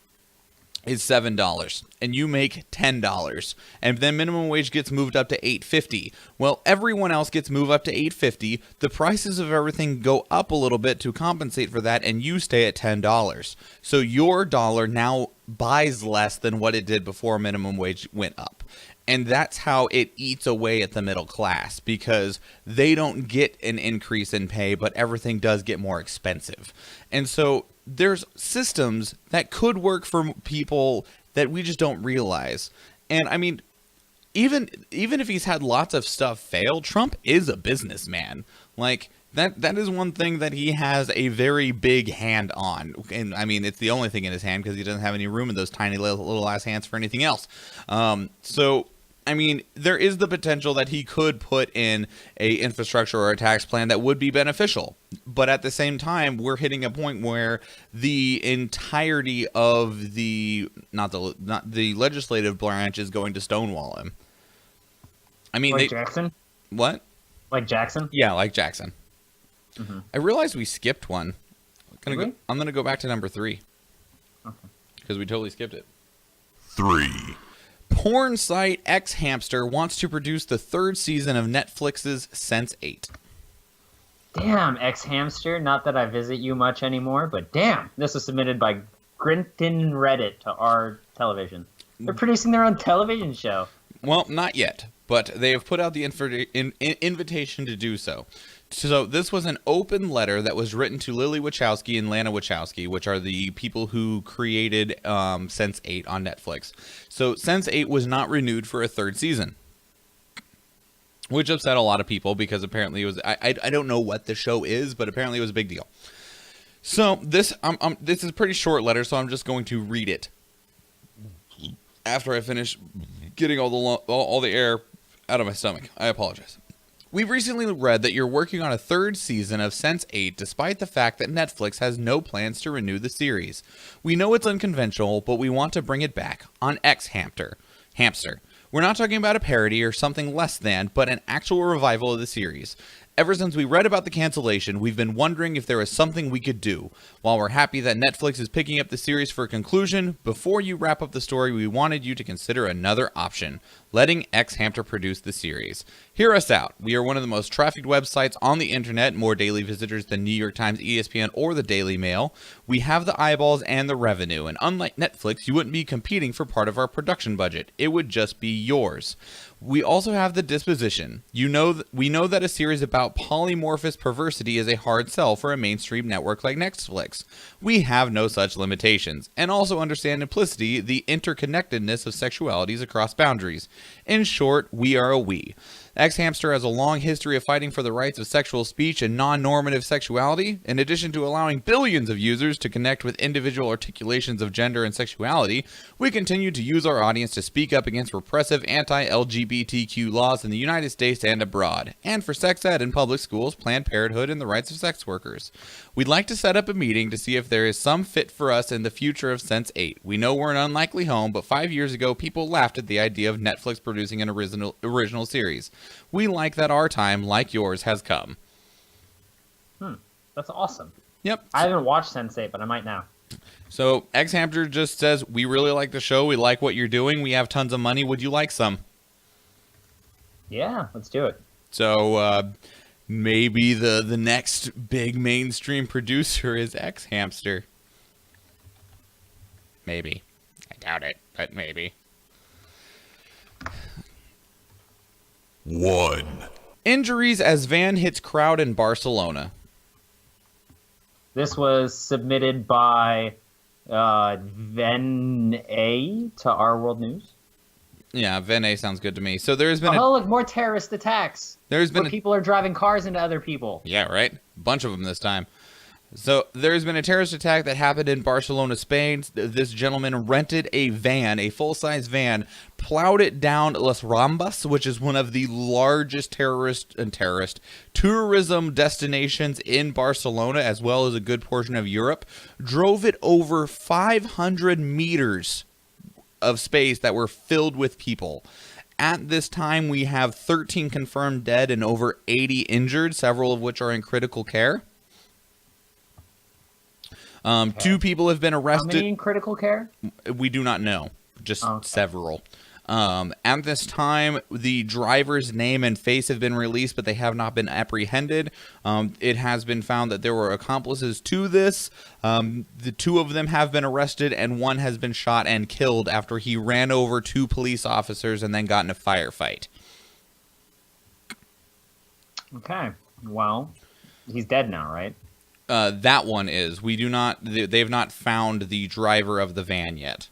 A: is $7 and you make $10, and then minimum wage gets moved up to $8.50. Well, everyone else gets moved up to $8.50. The prices of everything go up a little bit to compensate for that, and you stay at $10. So your dollar now buys less than what it did before minimum wage went up. And that's how it eats away at the middle class, because they don't get an increase in pay, but everything does get more expensive. And so there's systems that could work for people that we just don't realize. And I mean, even if he's had lots of stuff fail, Trump is a businessman. Like, that is one thing that he has a very big hand on. And I mean, it's the only thing in his hand because he doesn't have any room in those tiny little ass hands for anything else. So I mean, there is the potential that he could put in a infrastructure or a tax plan that would be beneficial. But at the same time, we're hitting a point where the entirety of the not the legislative branch is going to stonewall him. I mean,
B: like Jackson?
A: What?
B: Like Jackson?
A: Yeah, like Jackson.
B: Mm-hmm.
A: I realized we skipped one. I'm gonna go back to number 3. Okay. Because we totally skipped it.
C: 3.
A: Porn site xHamster wants to produce the 3rd season of Netflix's Sense8.
B: Damn, xHamster. Not that I visit you much anymore, but damn. This was submitted by Grinton Reddit to our television. They're producing their own television show.
A: Well, not yet, but they have put out the invitation to do so. So this was an open letter that was written to Lily Wachowski and Lana Wachowski, which are the people who created Sense8 on Netflix. So Sense8 was not renewed for a 3rd season, which upset a lot of people because apparently it was, I don't know what the show is, but apparently it was a big deal. So this this is a pretty short letter, so I'm just going to read it after I finish getting all the air out of my stomach. I apologize. We've recently read that you're working on a third season of Sense8 despite the fact that Netflix has no plans to renew the series. We know it's unconventional, but we want to bring it back on xHamster. We're not talking about a parody or something less than, but an actual revival of the series. Ever since we read about the cancellation, we've been wondering if there was something we could do. While we're happy that Netflix is picking up the series for a conclusion, before you wrap up the story, we wanted you to consider another option, letting xHamster produce the series. Hear us out. We are one of the most trafficked websites on the internet, more daily visitors than New York Times, ESPN, or the Daily Mail. We have the eyeballs and the revenue, and unlike Netflix, you wouldn't be competing for part of our production budget. It would just be yours. We also have the disposition. We know that a series about polymorphous perversity is a hard sell for a mainstream network like Netflix. We have no such limitations, and also understand implicitly the interconnectedness of sexualities across boundaries. In short, we are a we. xHamster has a long history of fighting for the rights of sexual speech and non-normative sexuality. In addition to allowing billions of users to connect with individual articulations of gender and sexuality, we continue to use our audience to speak up against repressive anti-LGBTQ laws in the United States and abroad, and for sex ed in public schools, Planned Parenthood, and the rights of sex workers. We'd like to set up a meeting to see if there is some fit for us in the future of Sense8. We know we're an unlikely home, but 5 years ago, people laughed at the idea of Netflix producing an original series. We like that our time, like yours, has come.
B: That's awesome.
A: Yep.
B: I haven't watched Sense8, but I might now.
A: So xHamster just says, we really like the show. We like what you're doing. We have tons of money. Would you like some?
B: Yeah, let's do it.
A: So maybe the next big mainstream producer is xHamster. Maybe. I doubt it, but maybe.
C: 1.
A: Injuries as van hits crowd in Barcelona.
B: This was submitted by Ven A to Our World News.
A: Yeah, Vene sounds good to me. So there's been
B: look, more terrorist attacks.
A: There's been
B: people are driving cars into other people.
A: Yeah, right? Bunch of them this time. So there's been a terrorist attack that happened in Barcelona, Spain. This gentleman rented a van, a full-size van, plowed it down Las Ramblas, which is one of the largest tourism destinations in Barcelona, as well as a good portion of Europe, drove it over 500 meters of space that were filled with people. At this time, we have 13 confirmed dead and over 80 injured, several of which are in critical care. Okay. 2 people have been arrested.
B: How many in critical care?
A: We do not know. Just several. At this time, the driver's name and face have been released, but they have not been apprehended. It has been found that there were accomplices to this. The 2 of them have been arrested, and 1 has been shot and killed after he ran over 2 police officers and then got in a firefight.
B: Okay. Well, he's dead now, right?
A: That one is. They've not found the driver of the van yet.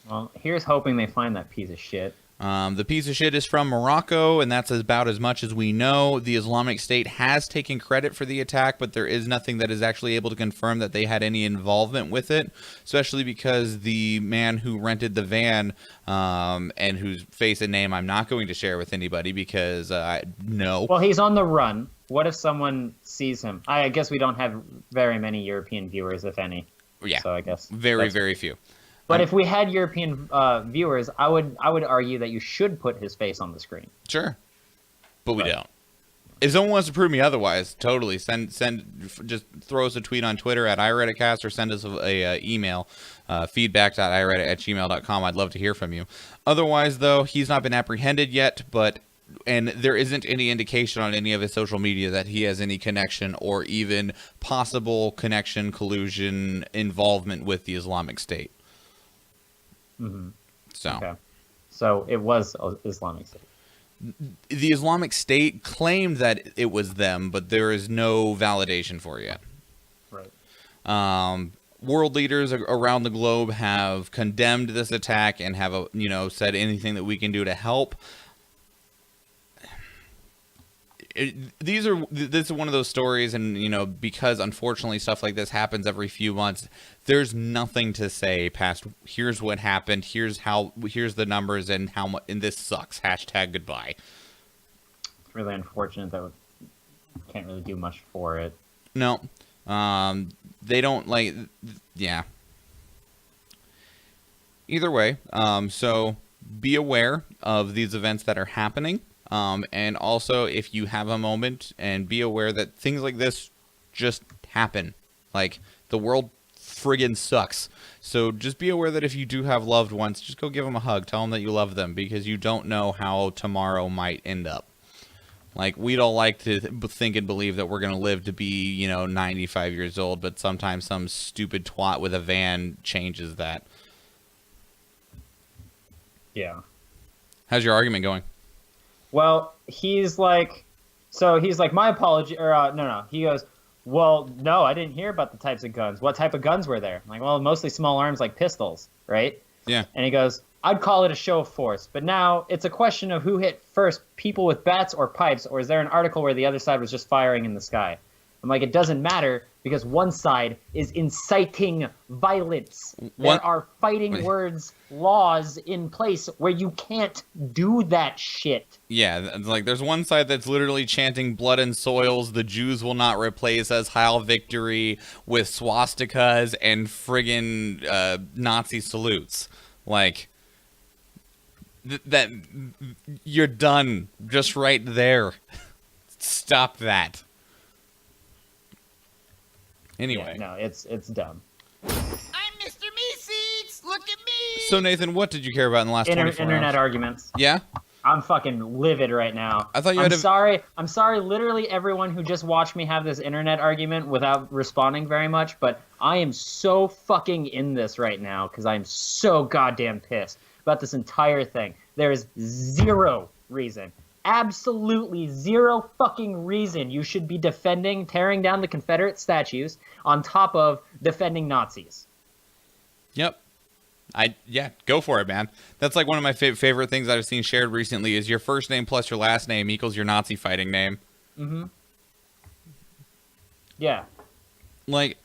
B: Well, here's hoping they find that piece of shit.
A: The piece of shit is from Morocco, and that's about as much as we know. The Islamic State has taken credit for the attack, but there is nothing that is actually able to confirm that they had any involvement with it, especially because the man who rented the van, and whose face and name I'm not going to share with anybody because, no.
B: Well, he's on the run. What if someone sees him? I guess we don't have very many European viewers, if any.
A: Yeah,
B: so I guess
A: very few.
B: But if we had European viewers, I would argue that you should put his face on the screen. Sure,
A: but we don't. If someone wants to prove me otherwise, totally just throw us a tweet on Twitter at iReaditcast or send us a email, feedback.ireadit@gmail.com. I'd love to hear from you. Otherwise, though, he's not been apprehended yet, and there isn't any indication on any of his social media that he has any connection or even possible connection, collusion, involvement with the Islamic State.
B: Mm-hmm.
A: So
B: it was Islamic State.
A: The Islamic State claimed that it was them, but there is no validation for it yet.
B: Right.
A: World leaders around the globe have condemned this attack and have said anything that we can do to help. this is one of those stories, and because unfortunately stuff like this happens every few months, there's nothing to say past here's what happened, here's the numbers, and how much, and this sucks. # goodbye.
B: It's really unfortunate that we can't really do much for it.
A: No, they don't yeah. Either way, so be aware of these events that are happening. And also, if you have a moment, and be aware that things like this just happen. Like, the world friggin' sucks. So just be aware that if you do have loved ones, just go give them a hug. Tell them that you love them, because you don't know how tomorrow might end up. Like, we don't like to think and believe that we're going to live to be, 95 years old, but sometimes some stupid twat with a van changes that.
B: Yeah.
A: How's your argument going?
B: Well, he's like, my apology, or no. He goes, well, no, I didn't hear about the types of guns. What type of guns were there? I'm like, well, mostly small arms like pistols, right?
A: Yeah.
B: And he goes, I'd call it a show of force, but now it's a question of who hit first, people with bats or pipes, or is there an article where the other side was just firing in the sky? I'm like, it doesn't matter, because one side is inciting violence. There are fighting words laws in place where you can't do that shit.
A: Yeah, like, there's one side that's literally chanting blood and soils, the Jews will not replace us, Heil Victory, with swastikas and friggin' Nazi salutes. Like, that you're done just right there. Stop that. Anyway.
B: Yeah, no, it's dumb.
D: I'm Mr. Meeseeks! Look at me!
A: So, Nathan, what did you care about in the last 24
B: Internet
A: hours?
B: arguments.
A: Yeah?
B: I'm fucking livid right now.
A: I thought you
B: I'm sorry, literally everyone who just watched me have this internet argument without responding very much, but I am so fucking in this right now because I'm so goddamn pissed about this entire thing. There is zero reason, absolutely zero fucking reason you should be tearing down the Confederate statues on top of defending Nazis.
A: Yep. Go for it, man. That's like one of my favorite things I've seen shared recently is your first name plus your last name equals your Nazi fighting name.
B: Mm-hmm. Yeah.
A: Like,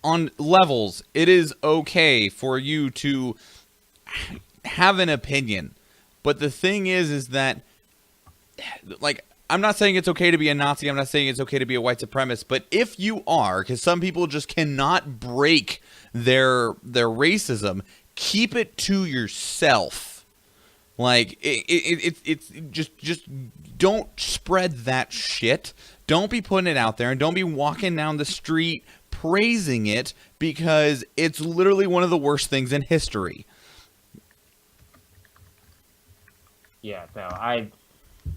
A: on levels, it is okay for you to have an opinion. But the thing is that, like, I'm not saying it's okay to be a Nazi. I'm not saying it's okay to be a white supremacist. But if you are, because some people just cannot break their racism, keep it to yourself. Like, it's just don't spread that shit. Don't be putting it out there, and don't be walking down the street praising it, because it's literally one of the worst things in history.
B: Yeah, no,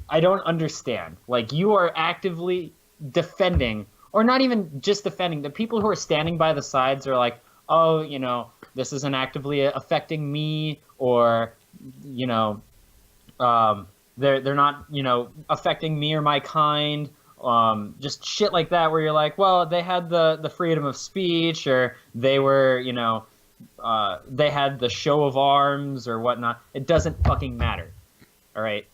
B: I don't understand. Like, you are actively defending, or not even just defending, the people who are standing by the sides are like, oh, this isn't actively affecting me, or, they're not, affecting me or my kind. Just shit like that, where you're like, well, they had the freedom of speech, or they were, they had the show of arms or whatnot. It doesn't fucking matter. All right.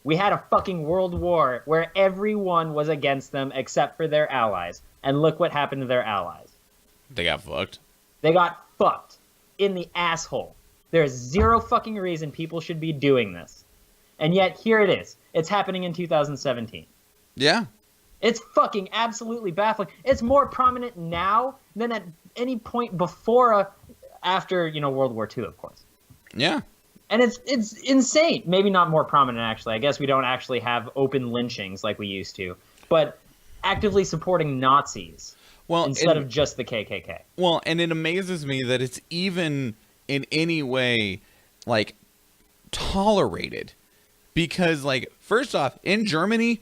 B: We had a fucking world war where everyone was against them except for their allies. And look what happened to their allies.
A: They got fucked.
B: They got fucked in the asshole. There's zero fucking reason people should be doing this. And yet, here it is. It's happening in 2017.
A: Yeah.
B: It's fucking absolutely baffling. It's more prominent now than at any point before, after, World War II, of course.
A: Yeah.
B: And it's insane. Maybe not more prominent, actually. I guess we don't actually have open lynchings like we used to. But actively supporting Nazis instead of just the KKK.
A: Well, and it amazes me that it's even in any way, like, tolerated. Because, like, first off, in Germany,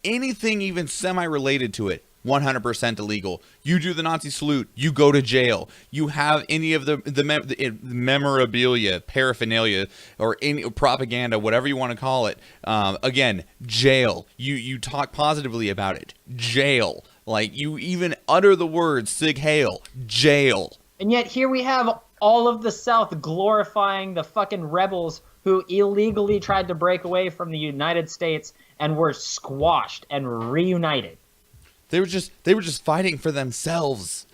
A: anything even semi-related to it, 100% illegal. You do the Nazi salute, you go to jail. You have any of the memorabilia, paraphernalia, or any propaganda, whatever you want to call it. Again, jail. You talk positively about it, jail. Like, you even utter the words Sig Heil, jail.
B: And yet here we have all of the South glorifying the fucking rebels who illegally tried to break away from the United States and were squashed and reunited.
A: They were just fighting for themselves.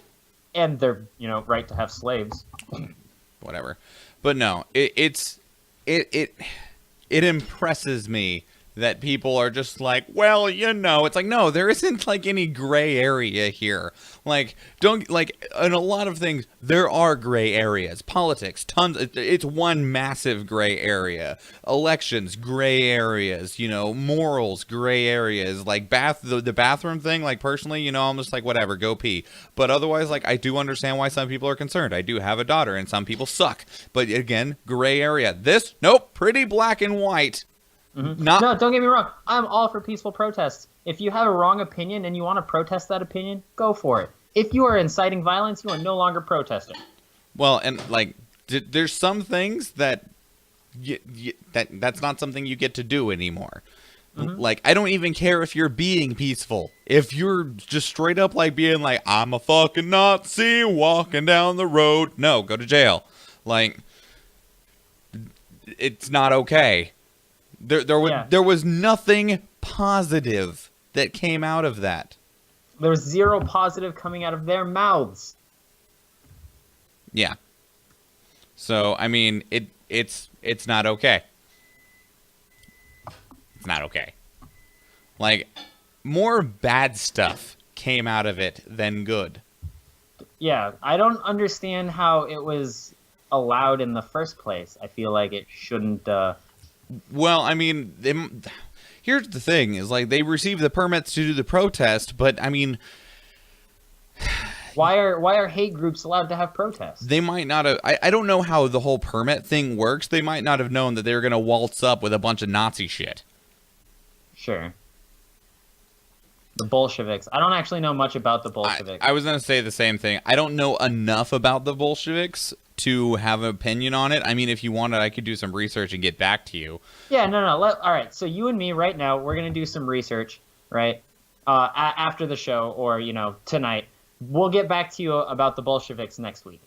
B: And their, right to have slaves.
A: Whatever. But no, it impresses me that people are just like, well, it's like, no, there isn't like any gray area here. Like, in a lot of things, there are gray areas. Politics, tons. It's one massive gray area. Elections, gray areas. Morals, gray areas. Like the bathroom thing. Like personally, I'm just like, whatever, go pee. But otherwise, like, I do understand why some people are concerned. I do have a daughter, and some people suck. But again, gray area. This, nope, pretty black and white.
B: Mm-hmm. No, don't get me wrong. I'm all for peaceful protests. If you have a wrong opinion and you want to protest that opinion, go for it. If you are inciting violence, you are no longer protesting.
A: Well, and like, there's some things that that's not something you get to do anymore. Mm-hmm. Like, I don't even care if you're being peaceful. If you're just straight up like being like, I'm a fucking Nazi walking down the road. No, go to jail. Like, it's not okay. There was nothing positive that came out of that.
B: There was zero positive coming out of their mouths.
A: Yeah. So, I mean, it's not okay. It's not okay. Like, more bad stuff came out of it than good.
B: Yeah, I don't understand how it was allowed in the first place. I feel like it shouldn't...
A: Well, I mean, here's the thing, is like, they received the permits to do the protest, but I mean,
B: why are hate groups allowed to have protests?
A: They might not have, I don't know how the whole permit thing works. They might not have known that they were going to waltz up with a bunch of Nazi shit.
B: Sure. The Bolsheviks. I don't actually know much about the Bolsheviks.
A: I was going to say the same thing. I don't know enough about the Bolsheviks to have an opinion on it. I mean, if you wanted, I could do some research and get back to you.
B: Yeah, no. All right, so you and me right now, we're going to do some research, right? After the show or, tonight. We'll get back to you about the Bolsheviks next week.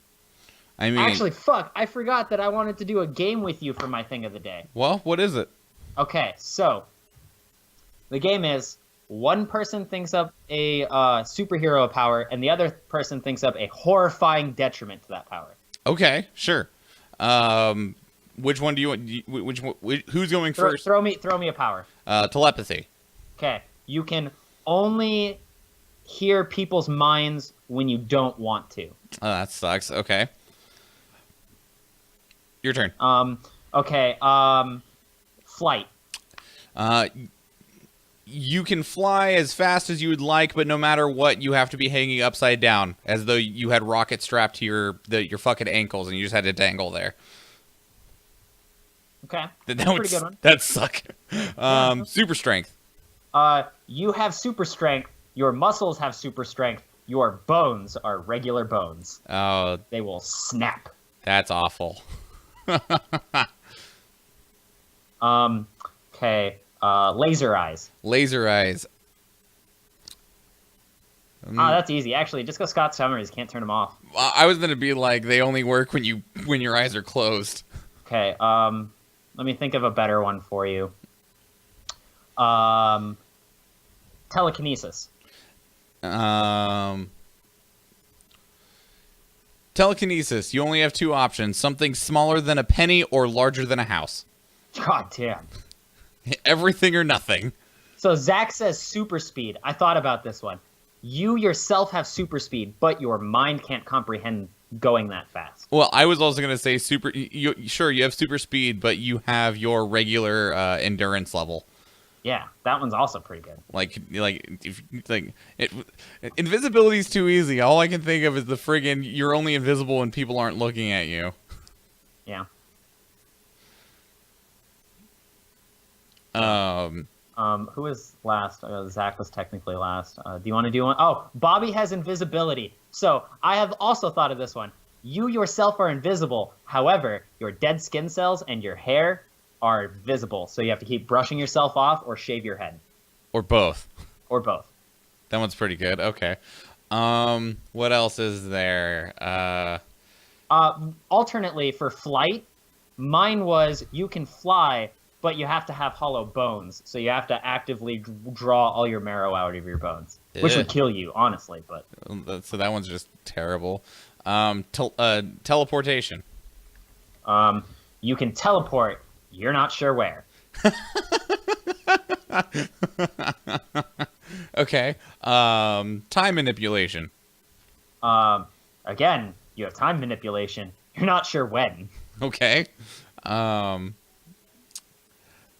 A: I mean...
B: Actually, fuck, I forgot that I wanted to do a game with you for my thing of the day.
A: Well, what is it?
B: Okay, so the game is one person thinks up a superhero power and the other person thinks up a horrifying detriment to that power.
A: Okay, sure. Which one do you want? Who's going first?
B: Throw me a power.
A: Telepathy.
B: Okay, you can only hear people's minds when you don't want to.
A: Oh, that sucks. Okay. Your turn.
B: Okay. Flight.
A: You can fly as fast as you would like, but no matter what, you have to be hanging upside down, as though you had rockets strapped to your fucking ankles, and you just had to dangle there.
B: Okay,
A: That's
B: a pretty good one.
A: That suck. Super strength.
B: You have super strength. Your muscles have super strength. Your bones are regular bones.
A: Oh,
B: they will snap.
A: That's awful.
B: Okay. Laser eyes.
A: Laser eyes.
B: That's easy. Actually, just go Scott Summers. Can't turn them off.
A: I was gonna be like, they only work when your eyes are closed.
B: Okay. Let me think of a better one for you. Telekinesis.
A: Telekinesis. You only have two options: something smaller than a penny or larger than a house.
B: God damn.
A: Everything or nothing.
B: So Zach says super speed. I thought about this one. You yourself have super speed, but your mind can't comprehend going that fast.
A: Well, I was also going to say super. Sure, you have super speed, but you have your regular endurance level.
B: Yeah, that one's also pretty good.
A: Invisibility's too easy. All I can think of is the friggin' you're only invisible when people aren't looking at you.
B: Yeah. Who was last? Zach was technically last. Do you want to do one? Oh, Bobby has invisibility. So I have also thought of this one. You yourself are invisible. However, your dead skin cells and your hair are visible. So you have to keep brushing yourself off or shave your head.
A: Or both.
B: Or both.
A: That one's pretty good. Okay. What else is there?
B: Alternately, for flight, mine was you can fly, but you have to have hollow bones, so you have to actively draw all your marrow out of your bones, which would kill you, honestly. But
A: so that one's just terrible. Teleportation.
B: You can teleport. You're not sure where.
A: Okay. Time manipulation.
B: Again, you have time manipulation. You're not sure when.
A: Okay.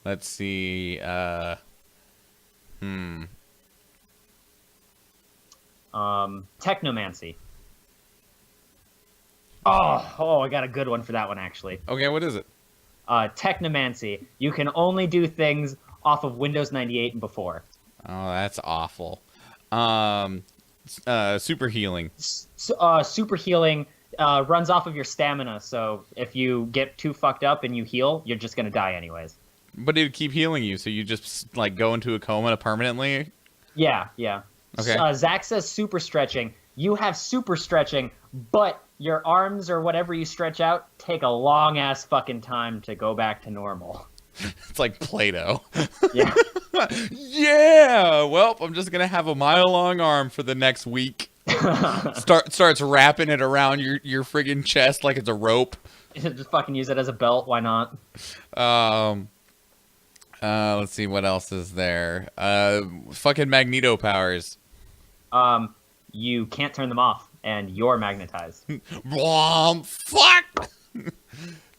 A: Let's see.
B: Technomancy. Oh, I got a good one for that one, actually.
A: Okay, what is it?
B: Technomancy. You can only do things off of Windows 98 and before.
A: Oh, that's awful. Super healing.
B: Super healing runs off of your stamina, so if you get too fucked up and you heal, you're just gonna die anyways.
A: But it would keep healing you, so you just like go into a coma permanently?
B: Yeah.
A: Okay.
B: Zach says super stretching. You have super stretching, but your arms or whatever you stretch out take a long ass fucking time to go back to normal.
A: It's like Play-Doh.
B: Yeah.
A: Yeah. Well, I'm just gonna have a mile-long arm for the next week. Starts wrapping it around your friggin' chest like it's a rope.
B: Just fucking use it as a belt. Why not?
A: Let's see what else is there. Fucking Magneto powers.
B: You can't turn them off, and you're magnetized.
A: Fuck!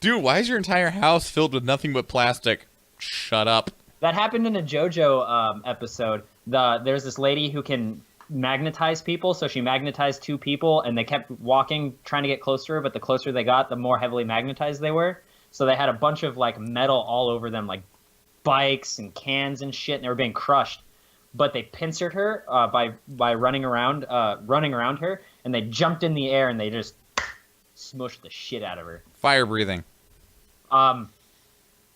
A: Dude, why is your entire house filled with nothing but plastic? Shut up.
B: That happened in a JoJo episode. There's this lady who can magnetize people, so she magnetized two people, and they kept walking, trying to get closer to her, but the closer they got, the more heavily magnetized they were. So they had a bunch of like metal all over them, like bikes and cans and shit, and they were being crushed. But they pincered her by running around her, and they jumped in the air and they just smushed the shit out of her. Fire
A: breathing.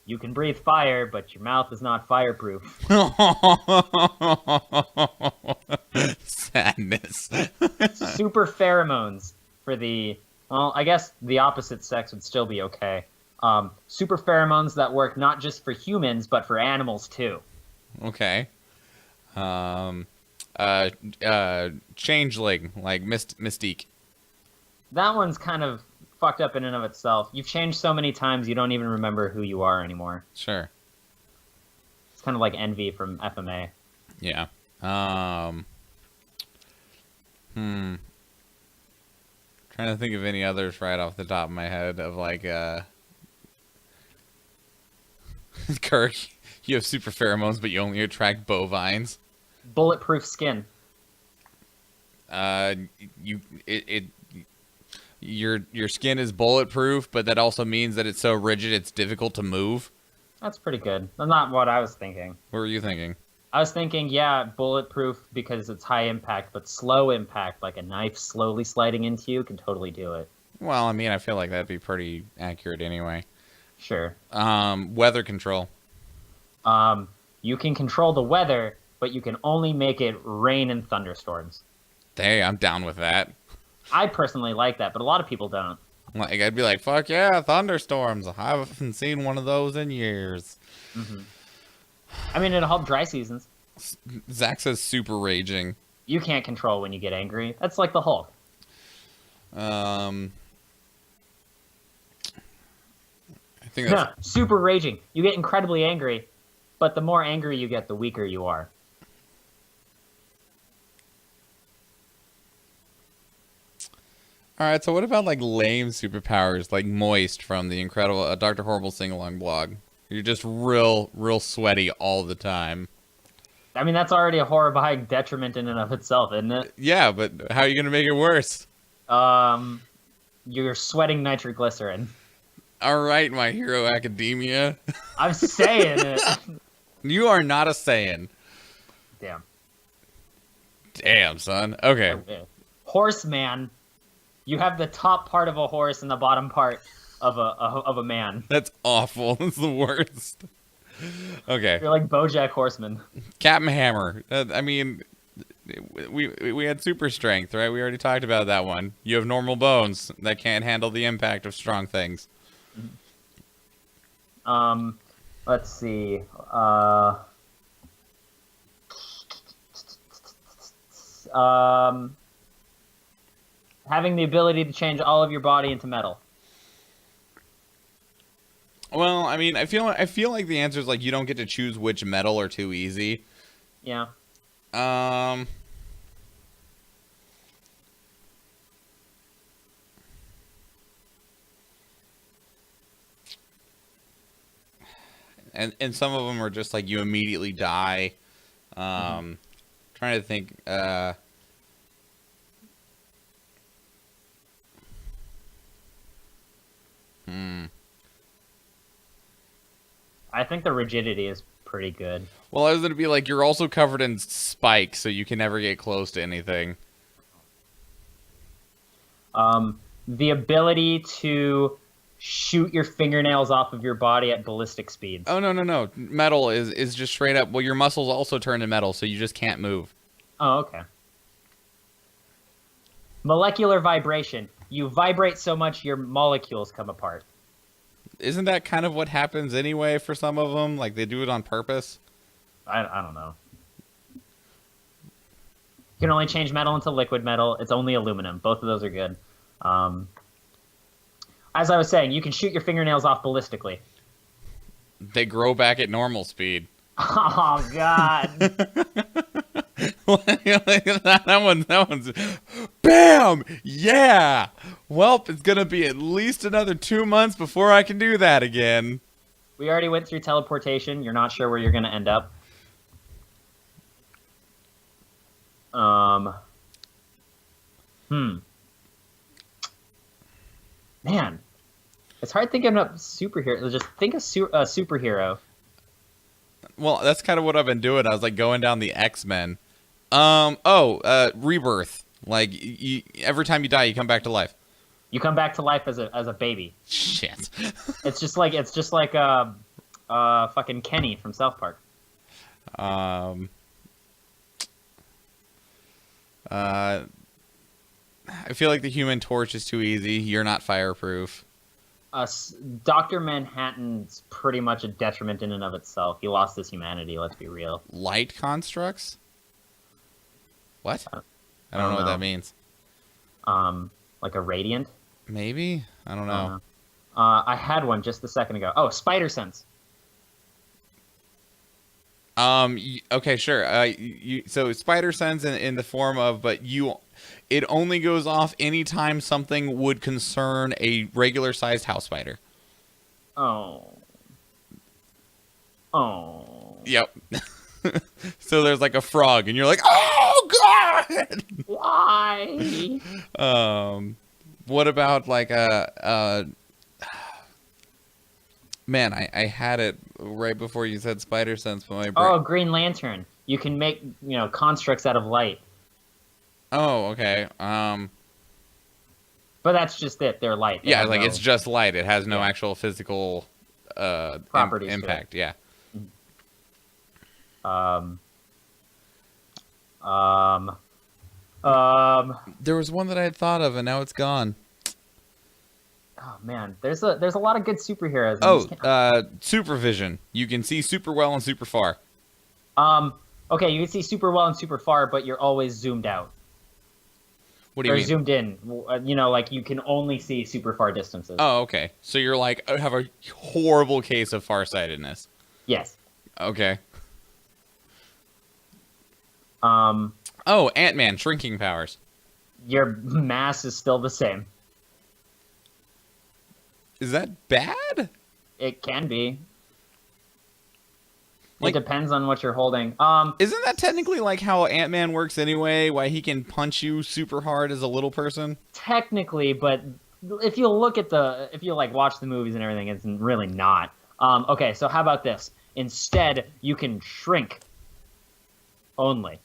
B: You can breathe fire, but your mouth is not fireproof.
A: Sadness.
B: Super pheromones for I guess the opposite sex would still be okay. Super pheromones that work not just for humans, but for animals too.
A: Okay. Changeling, like Mystique.
B: That one's kind of fucked up in and of itself. You've changed so many times you don't even remember who you are anymore.
A: Sure.
B: It's kind of like Envy from FMA.
A: Yeah. Trying to think of any others right off the top of my head of like Kirk, you have super pheromones, but you only attract bovines.
B: Bulletproof skin.
A: Your skin is bulletproof, but that also means that it's so rigid it's difficult to move.
B: That's pretty good. That's not what I was thinking.
A: What were you thinking?
B: I was thinking, yeah, bulletproof because it's high impact, but slow impact, like a knife slowly sliding into you, can totally do it.
A: Well, I mean, I feel like that'd be pretty accurate anyway.
B: Sure.
A: Weather control.
B: You can control the weather, but you can only make it rain and thunderstorms.
A: Hey, I'm down with that.
B: I personally like that, but a lot of people don't.
A: Like, I'd be like, fuck yeah, thunderstorms. I haven't seen one of those in years.
B: Mm-hmm. I mean, it'll help dry seasons.
A: Zach says super raging.
B: You can't control when you get angry. That's like the Hulk.
A: I think that's...
B: Super raging. You get incredibly angry, but the more angry you get, the weaker you are.
A: All right, so what about like lame superpowers, like Moist from the incredible Dr. Horrible sing-along blog? You're just real sweaty all the time.
B: I mean, that's already a horrifying detriment in and of itself, isn't it?
A: Yeah, but how are you gonna make it worse?
B: You're sweating nitroglycerin.
A: All right, My Hero Academia.
B: I'm saying it.
A: You are not a Saiyan. Damn, son. Okay.
B: Horseman. You have the top part of a horse and the bottom part of a man.
A: That's awful. That's the worst. Okay.
B: You're like BoJack Horseman.
A: Captain Hammer. I mean, we had super strength, right? We already talked about that one. You have normal bones that can't handle the impact of strong things.
B: Let's see. Having the ability to change all of your body into metal.
A: Well, I mean, I feel like the answer is like you don't get to choose which metal are too easy.
B: Yeah.
A: And some of them are just like you immediately die. Trying to think.
B: I think the rigidity is pretty good.
A: Well, I was gonna be like, you're also covered in spikes, so you can never get close to anything.
B: The ability to shoot your fingernails off of your body at ballistic speeds.
A: Oh no! Metal is just straight up. Well, your muscles also turn to metal, so you just can't move.
B: Oh, okay. Molecular vibration. You vibrate so much your molecules come apart.
A: Isn't that kind of what happens anyway for some of them? Like they do it on purpose.
B: I don't know. You can only change metal into liquid metal. It's only aluminum. Both of those are good. As I was saying, you can shoot your fingernails off ballistically.
A: They grow back at normal speed.
B: Oh, God.
A: that one's bam! Yeah! Welp, it's gonna be at least another 2 months before I can do that again.
B: We already went through teleportation. You're not sure where you're going to end up. Man. It's hard thinking of superhero. Just think of a superhero.
A: Well, that's kind of what I've been doing. I was like going down the X-Men. Rebirth. Like every time you die, you come back to life.
B: You come back to life as a baby.
A: Shit.
B: It's just like fucking Kenny from South Park.
A: I feel like the Human Torch is too easy. You're not fireproof.
B: Dr. Manhattan's pretty much a detriment in and of itself. He lost his humanity, let's be real.
A: Light constructs? What? I don't know what that means.
B: Like a radiant?
A: Maybe? I don't know.
B: I had one just a second ago. Oh, spider sense.
A: Okay, sure. So spider sense in the form of, but it only goes off anytime something would concern a regular-sized house spider.
B: Oh.
A: Yep. So there's like a frog, and you're like, oh god!
B: Why?
A: What about like man, I had it right before you said spider sense, but my brain...
B: Oh, Green Lantern. You can make, constructs out of light.
A: Oh, okay.
B: But that's just it. They're light.
A: Yeah, like it's just light. It has no actual physical
B: properties
A: impact. Yeah. There was one that I had thought of, and now it's gone.
B: Oh man, there's a lot of good superheroes.
A: Supervision. You can see super well and super far.
B: Okay, you can see super well and super far, but you're always zoomed out.
A: What do you mean?
B: Or zoomed in. Like you can only see super far distances.
A: Oh, okay. So you're like, I have a horrible case of farsightedness.
B: Yes.
A: Okay.
B: Oh,
A: Ant-Man, shrinking powers.
B: Your mass is still the same.
A: Is that bad?
B: It can be.
A: Like,
B: it depends on what you're holding.
A: Isn't that technically like how Ant-Man works anyway? Why he can punch you super hard as a little person?
B: Technically, but if you look at watch the movies and everything, it's really not. Okay, so how about this? Instead, you can shrink. Only.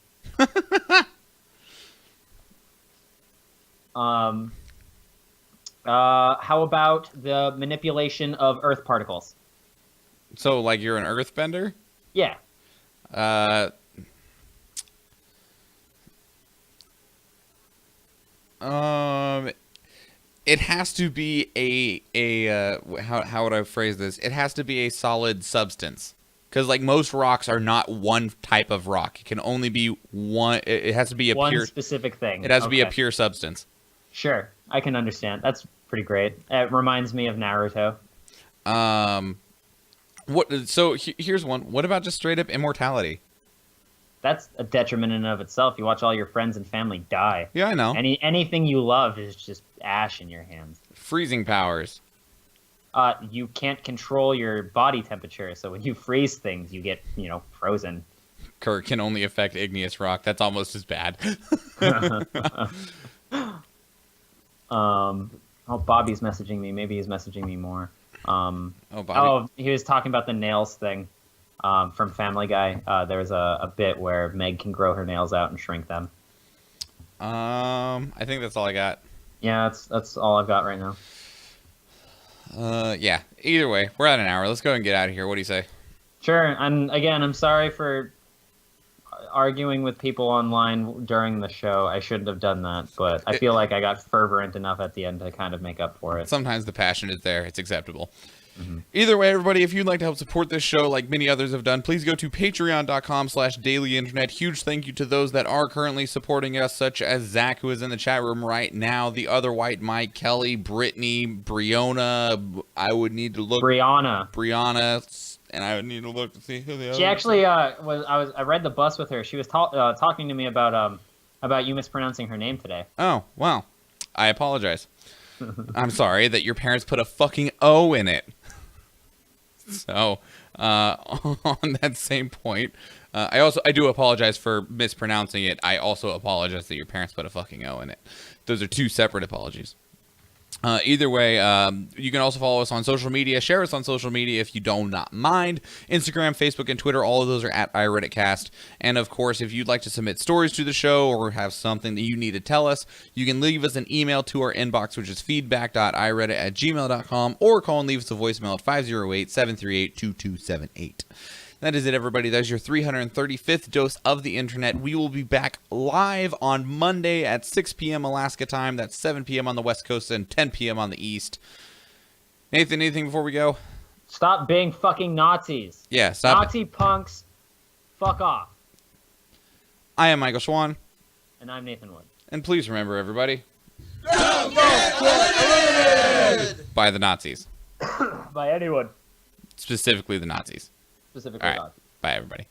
B: How about the manipulation of Earth particles?
A: So, like, you're an earthbender?
B: Yeah.
A: It has to be how would I phrase this? It has to be a solid substance. Because, like, most rocks are not one type of rock. It can only be one. It has to be a
B: one
A: pure
B: specific thing.
A: It has to be a pure substance.
B: Sure, I can understand. That's pretty great. It reminds me of Naruto.
A: Here's one. What about just straight up immortality?
B: That's a detriment in and of itself. You watch all your friends and family die.
A: Yeah, I know.
B: Anything you love is just ash in your hands.
A: Freezing powers.
B: You can't control your body temperature, so when you freeze things, you get, frozen.
A: Kurt can only affect igneous rock. That's almost as bad.
B: Bobby's messaging me. Maybe he's messaging me more.
A: Bobby.
B: He was talking about the nails thing from Family Guy. There's a bit where Meg can grow her nails out and shrink them.
A: I think that's all I got.
B: Yeah, that's all I've got right now.
A: Yeah. Either way, we're at an hour. Let's go and get out of here. What do you say?
B: Sure. And again, I'm sorry for arguing with people online during the show. I shouldn't have done that, but I feel like I got fervent enough at the end to kind of make up for it.
A: Sometimes the passion is there. It's acceptable. Mm-hmm. Either way, everybody, if you'd like to help support this show like many others have done, please go to patreon.com/dailyinternet. Huge thank you to those that are currently supporting us, such as Zach, who is in the chat room right now, the other white Mike, Kelly, Brittany, Brianna, I would need to look... Brianna, and I would need to look to see who the other...
B: She actually, I read the bus with her. She was talking to me about you mispronouncing her name today.
A: Oh, well, I apologize. I'm sorry that your parents put a fucking O in it. So, on that same point, I do apologize for mispronouncing it. I also apologize that your parents put a fucking O in it. Those are two separate apologies. Either way, you can also follow us on social media. Share us on social media if you do not mind. Instagram, Facebook, and Twitter, all of those are at iReaditCast. And, of course, if you'd like to submit stories to the show or have something that you need to tell us, you can leave us an email to our inbox, which is feedback.ireadit@gmail.com, or call and leave us a voicemail at 508-738-2278. That is it, everybody. That is your 335th dose of the internet. We will be back live on Monday at 6 p.m. Alaska time. That's 7 p.m. on the West Coast and 10 p.m. on the East. Nathan, anything before we go?
B: Stop being fucking Nazis.
A: Yeah, stop.
B: Nazi punks, fuck off.
A: I am Michael Schwahn.
B: And I'm Nathan Wood.
A: And please remember, everybody.
D: Don't get eliminated!
A: By the Nazis.
B: By anyone.
A: Specifically the Nazis.
B: Specifically
A: All right.
B: Nazis.
A: Bye, everybody.